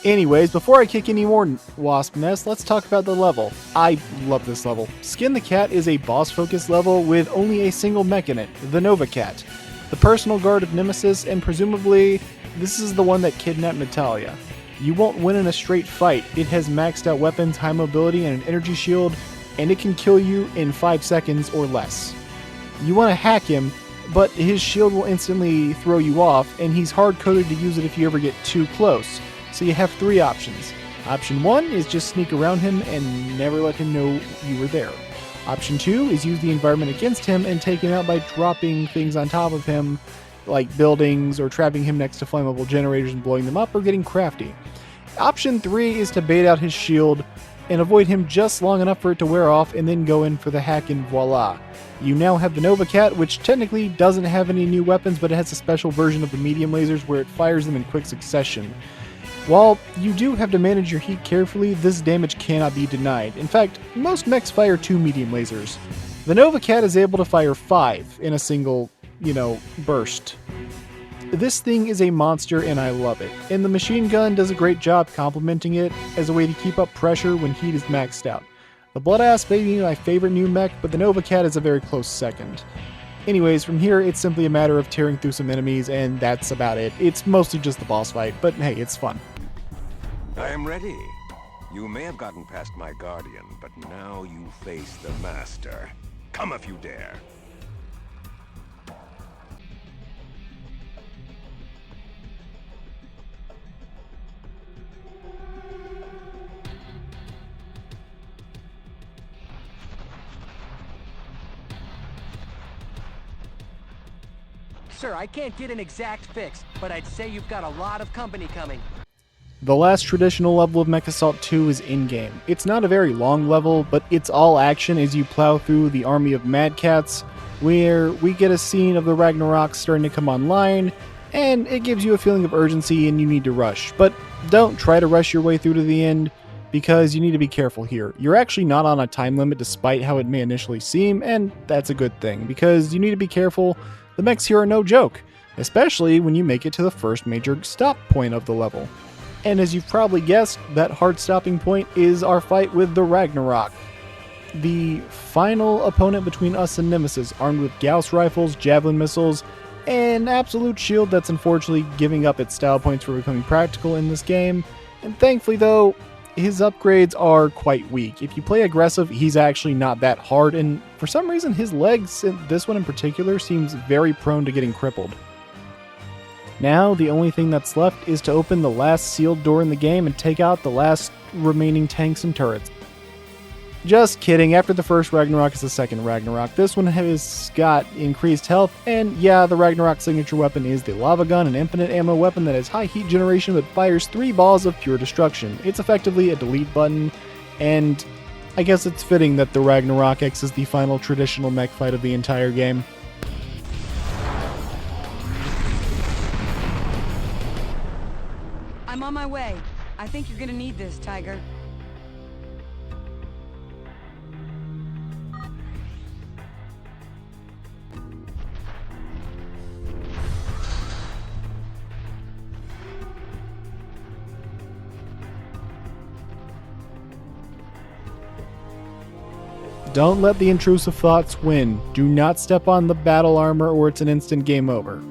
Speaker 2: Anyways, before I kick any more wasp nests, let's talk about the level. I love this level. Skin the Cat is a boss-focused level with only a single mech in it, the Nova Cat, the personal guard of Nemesis, and presumably this is the one that kidnapped Natalia. You won't win in a straight fight. It has maxed out weapons, high mobility, and an energy shield, and it can kill you in 5 seconds or less. You want to hack him, but his shield will instantly throw you off, and he's hard-coded to use it if you ever get too close. So you have 3 options. Option 1 is just sneak around him and never let him know you were there. Option 2 is use the environment against him and take him out by dropping things on top of him, like buildings, or trapping him next to flammable generators and blowing them up, or getting crafty. Option 3 is to bait out his shield and avoid him just long enough for it to wear off and then go in for the hack and voila. You now have the Nova Cat, which technically doesn't have any new weapons, but it has a special version of the medium lasers where it fires them in quick succession. While you do have to manage your heat carefully, this damage cannot be denied. In fact, most mechs fire 2 medium lasers. The Nova Cat is able to fire 5 in a single, burst. This thing is a monster and I love it, and the machine gun does a great job complementing it as a way to keep up pressure when heat is maxed out. The Blood-Ass may be my favorite new mech, but the Nova Cat is a very close second. Anyways, from here it's simply a matter of tearing through some enemies and that's about it. It's mostly just the boss fight, but hey, it's fun.
Speaker 5: I am ready. You may have gotten past my guardian, but now you face the master. Come if you dare.
Speaker 1: Sir, I can't get an exact fix, but I'd say you've got a lot of company coming.
Speaker 2: The last traditional level of Mechassault 2 is in-game. It's not a very long level, but it's all action as you plow through the army of Mad Cats, where we get a scene of the Ragnarok starting to come online, and it gives you a feeling of urgency and you need to rush. But don't try to rush your way through to the end, because you need to be careful here. You're actually not on a time limit despite how it may initially seem, and that's a good thing, because you need to be careful. The mechs here are no joke, especially when you make it to the first major stop point of the level. And as you've probably guessed, that hard stopping point is our fight with the Ragnarok. The final opponent between us and Nemesis, armed with Gauss rifles, javelin missiles, and absolute shield that's unfortunately giving up its style points for becoming practical in this game. And thankfully though, his upgrades are quite weak. If you play aggressive, he's actually not that hard, and for some reason his legs, this one in particular, seems very prone to getting crippled. Now, the only thing that's left is to open the last sealed door in the game and take out the last remaining tanks and turrets. Just kidding, after the first Ragnarok is the second Ragnarok. This one has got increased health, and yeah, the Ragnarok signature weapon is the lava gun, an infinite ammo weapon that has high heat generation but fires 3 balls of pure destruction. It's effectively a delete button, and I guess it's fitting that the Ragnarok X is the final traditional mech fight of the entire game.
Speaker 3: I'm on my way. I think you're gonna need this, Tiger.
Speaker 2: Don't let the intrusive thoughts win. Do not step on the battle armor or it's an instant game over.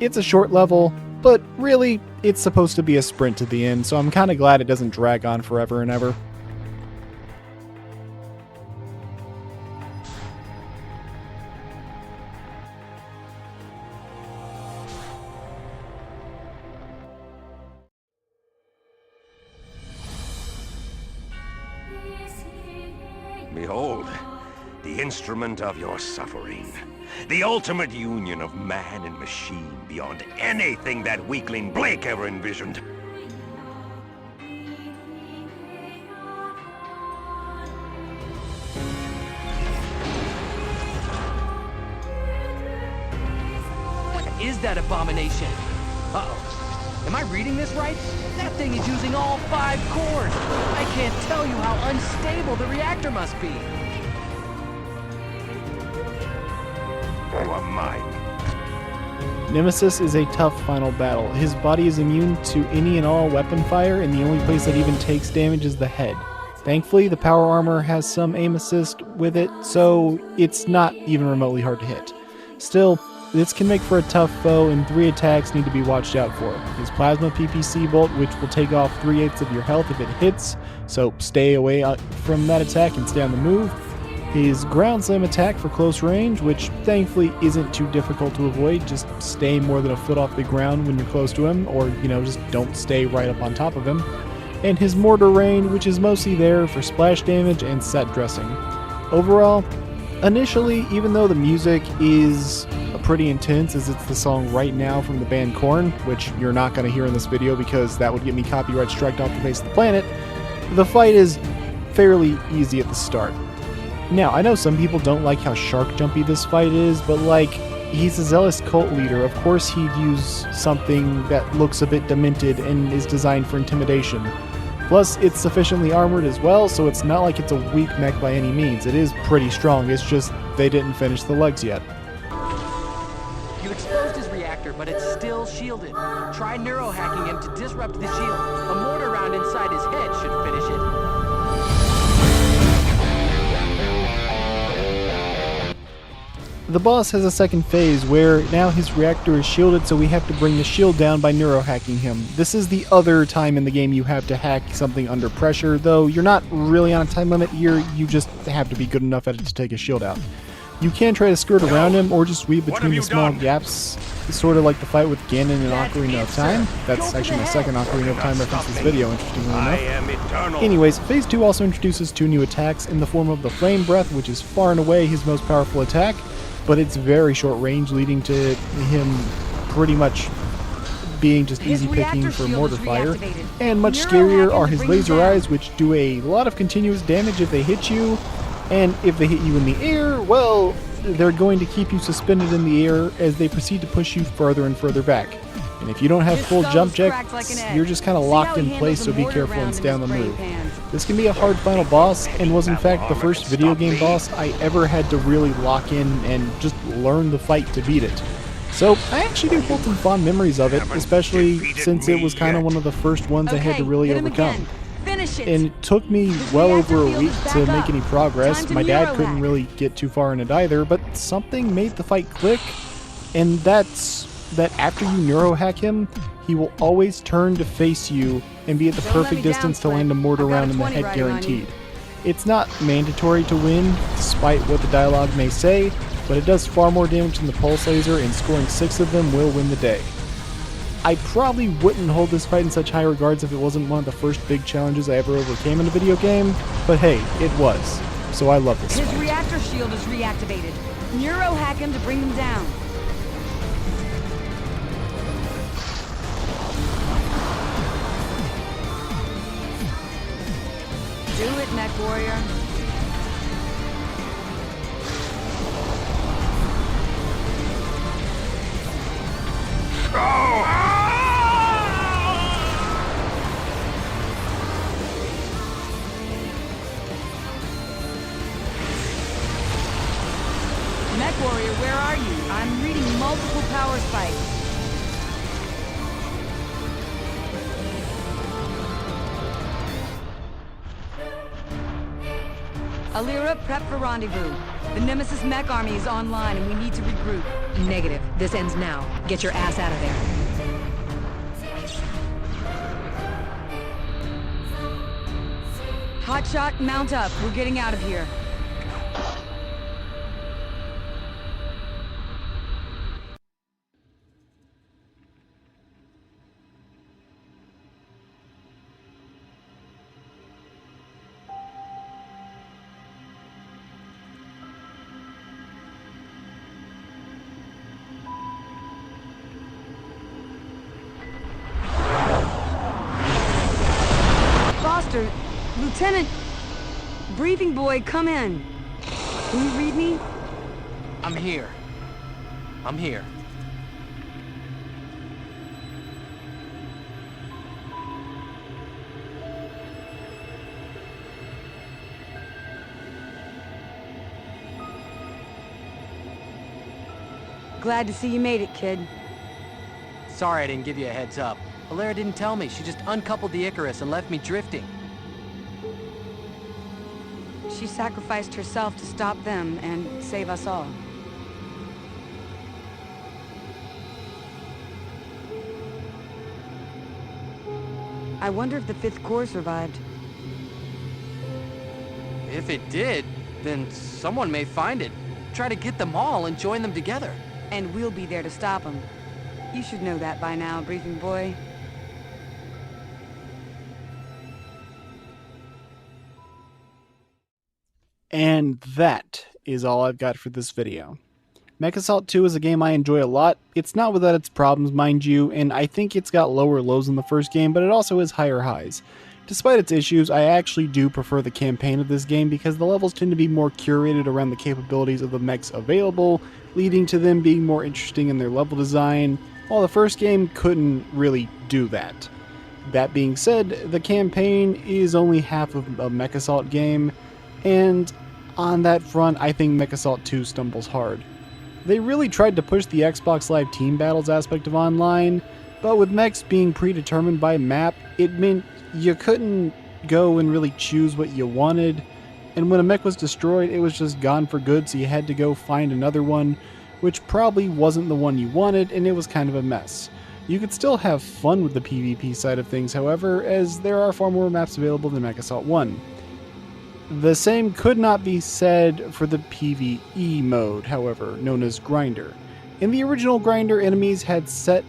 Speaker 2: It's a short level, but really, it's supposed to be a sprint to the end, so I'm kinda glad it doesn't drag on forever and ever.
Speaker 5: Behold, the instrument of your suffering. The ultimate union of man and machine beyond anything that weakling Blake ever envisioned.
Speaker 1: What is that abomination? Uh-oh. Am I reading this right? That thing is using all 5 cores. I can't tell you how unstable the reactor must be.
Speaker 5: You are mine.
Speaker 2: Nemesis is a tough final battle. His body is immune to any and all weapon fire, and the only place that even takes damage is the head. Thankfully, the power armor has some aim assist with it, so it's not even remotely hard to hit. Still, this can make for a tough foe, and 3 attacks need to be watched out for. His plasma PPC bolt, which will take off 3/8 of your health if it hits, so stay away from that attack and stay on the move. His ground slam attack for close range, which thankfully isn't too difficult to avoid. Just stay more than a foot off the ground when you're close to him, or, just don't stay right up on top of him. And his mortar rain, which is mostly there for splash damage and set dressing. Overall, initially, even though the music is pretty intense, as it's the song Right Now from the band Korn, which you're not going to hear in this video because that would get me copyright striked off the face of the planet. The fight is fairly easy at the start. Now, I know some people don't like how shark jumpy this fight is, but like, he's a zealous cult leader. Of course he'd use something that looks a bit demented and is designed for intimidation. Plus, it's sufficiently armored as well, so it's not like it's a weak mech by any means. It is pretty strong, it's just they didn't finish the legs yet.
Speaker 1: You exposed his reactor, but it's still shielded. Try neurohacking him to disrupt the shield. A mortar round inside his head should finish it.
Speaker 2: The boss has a second phase where now his reactor is shielded, so we have to bring the shield down by neurohacking him. This is the other time in the game you have to hack something under pressure, though you're not really on a time limit here, you just have to be good enough at it to take his shield out. You can try to skirt around him or just weave between the small gaps, sort of like the fight with Ganon in Ocarina of Time. That's actually my second Ocarina of Time reference this video, interestingly enough. Anyways, Phase 2 also introduces 2 new attacks in the form of the Flame Breath, which is far and away his most powerful attack, but it's very short range, leading to him pretty much being just easy picking for mortar fire. And much scarier are his laser eyes, which do a lot of continuous damage if they hit you, and if they hit you in the air, well, they're going to keep you suspended in the air as they proceed to push you further and further back. And if you don't have full jump checks, you're just kind of locked in place, so be careful and stay on the move. This can be a hard final boss, and was in fact the first video game boss I ever had to really lock in and just learn the fight to beat it. So I actually do hold some fond memories of it, especially since it was kind of one of the first ones I had to really overcome. And it took me well over a week to make any progress. My dad couldn't really get too far in it either, but something made the fight click, and that's that after you neurohack him, he will always turn to face you and be at the perfect distance to land a mortar round in the head guaranteed. It's not mandatory to win, despite what the dialogue may say, but it does far more damage than the pulse laser, and scoring 6 of them will win the day. I probably wouldn't hold this fight in such high regards if it wasn't one of the first big challenges I ever overcame in a video game, but hey, it was, so I love this fight.
Speaker 3: His reactor shield is reactivated. Neurohack him to bring him down. Do it, Mech Warrior. Mech Warrior, where are you? I'm reading multiple power spikes. Alira, prep for rendezvous. The Nemesis mech army is online and we need to regroup.
Speaker 4: Negative. This ends now. Get your ass out of there.
Speaker 3: Hotshot, mount up. We're getting out of here. Foster, Lieutenant, briefing boy, come in. Can you read me?
Speaker 1: I'm here. I'm here.
Speaker 3: Glad to see you made it, kid.
Speaker 1: Sorry I didn't give you a heads up. Alira didn't tell me. She just uncoupled the Icarus and left me drifting.
Speaker 3: She sacrificed herself to stop them and save us all. I wonder if the 5th Corps survived.
Speaker 1: If it did, then someone may find it. Try to get them all and join them together.
Speaker 3: And we'll be there to stop them. You should know that by now, briefing boy.
Speaker 2: And that is all I've got for this video. Mechassault 2 is a game I enjoy a lot. It's not without its problems, mind you, and I think it's got lower lows than the first game, but it also has higher highs. Despite its issues, I actually do prefer the campaign of this game because the levels tend to be more curated around the capabilities of the mechs available, leading to them being more interesting in their level design, while the first game couldn't really do that. That being said, the campaign is only half of a Mechassault game, and on that front, I think Mechassault 2 stumbles hard. They really tried to push the Xbox Live Team Battles aspect of online, but with mechs being predetermined by map, it meant you couldn't go and really choose what you wanted, and when a mech was destroyed, it was just gone for good, so you had to go find another one, which probably wasn't the one you wanted, and it was kind of a mess. You could still have fun with the PvP side of things, however, as there are far more maps available than Mechassault 1. The same could not be said for the PvE mode, however, known as Grinder. In the original Grinder, enemies had set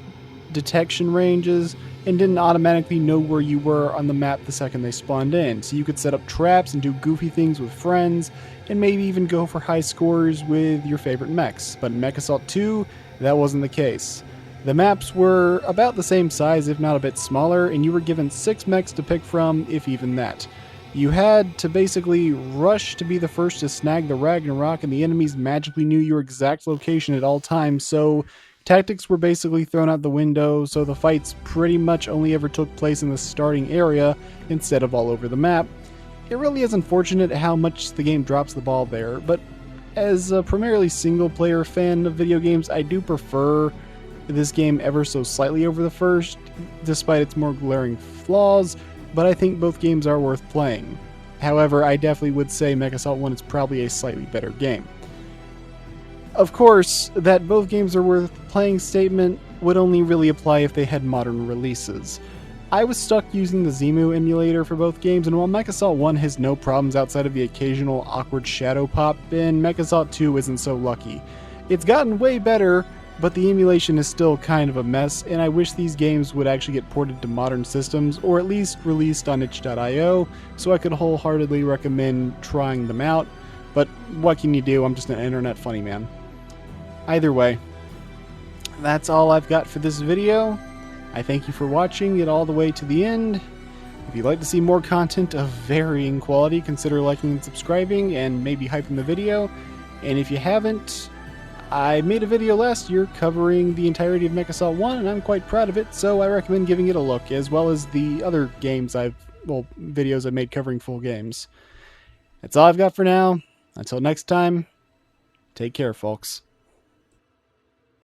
Speaker 2: detection ranges and didn't automatically know where you were on the map the second they spawned in, so you could set up traps and do goofy things with friends, and maybe even go for high scores with your favorite mechs. But in Mechassault 2, that wasn't the case. The maps were about the same size, if not a bit smaller, and you were given 6 mechs to pick from, if even that. You had to basically rush to be the first to snag the Ragnarok, and the enemies magically knew your exact location at all times, so tactics were basically thrown out the window, so the fights pretty much only ever took place in the starting area instead of all over the map. It really is unfortunate how much the game drops the ball there, but as a primarily single-player fan of video games, I do prefer this game ever so slightly over the first, despite its more glaring flaws, but I think both games are worth playing. However, I definitely would say Mechassault 1 is probably a slightly better game. Of course, that both games are worth playing statement would only really apply if they had modern releases. I was stuck using the Zemu emulator for both games, and while Mechassault 1 has no problems outside of the occasional awkward shadow pop, then Mechassault 2 isn't so lucky. It's gotten way better, but the emulation is still kind of a mess, and I wish these games would actually get ported to modern systems, or at least released on itch.io, so I could wholeheartedly recommend trying them out. But what can you do? I'm just an internet funny man. Either way, that's all I've got for this video. I thank you for watching it all the way to the end. If you'd like to see more content of varying quality, consider liking and subscribing, and maybe hyping the video. And if you haven't, I made a video last year covering the entirety of Mechassault 1, and I'm quite proud of it, so I recommend giving it a look, as well as the other games videos I've made covering full games. That's all I've got for now. Until next time, take care, folks.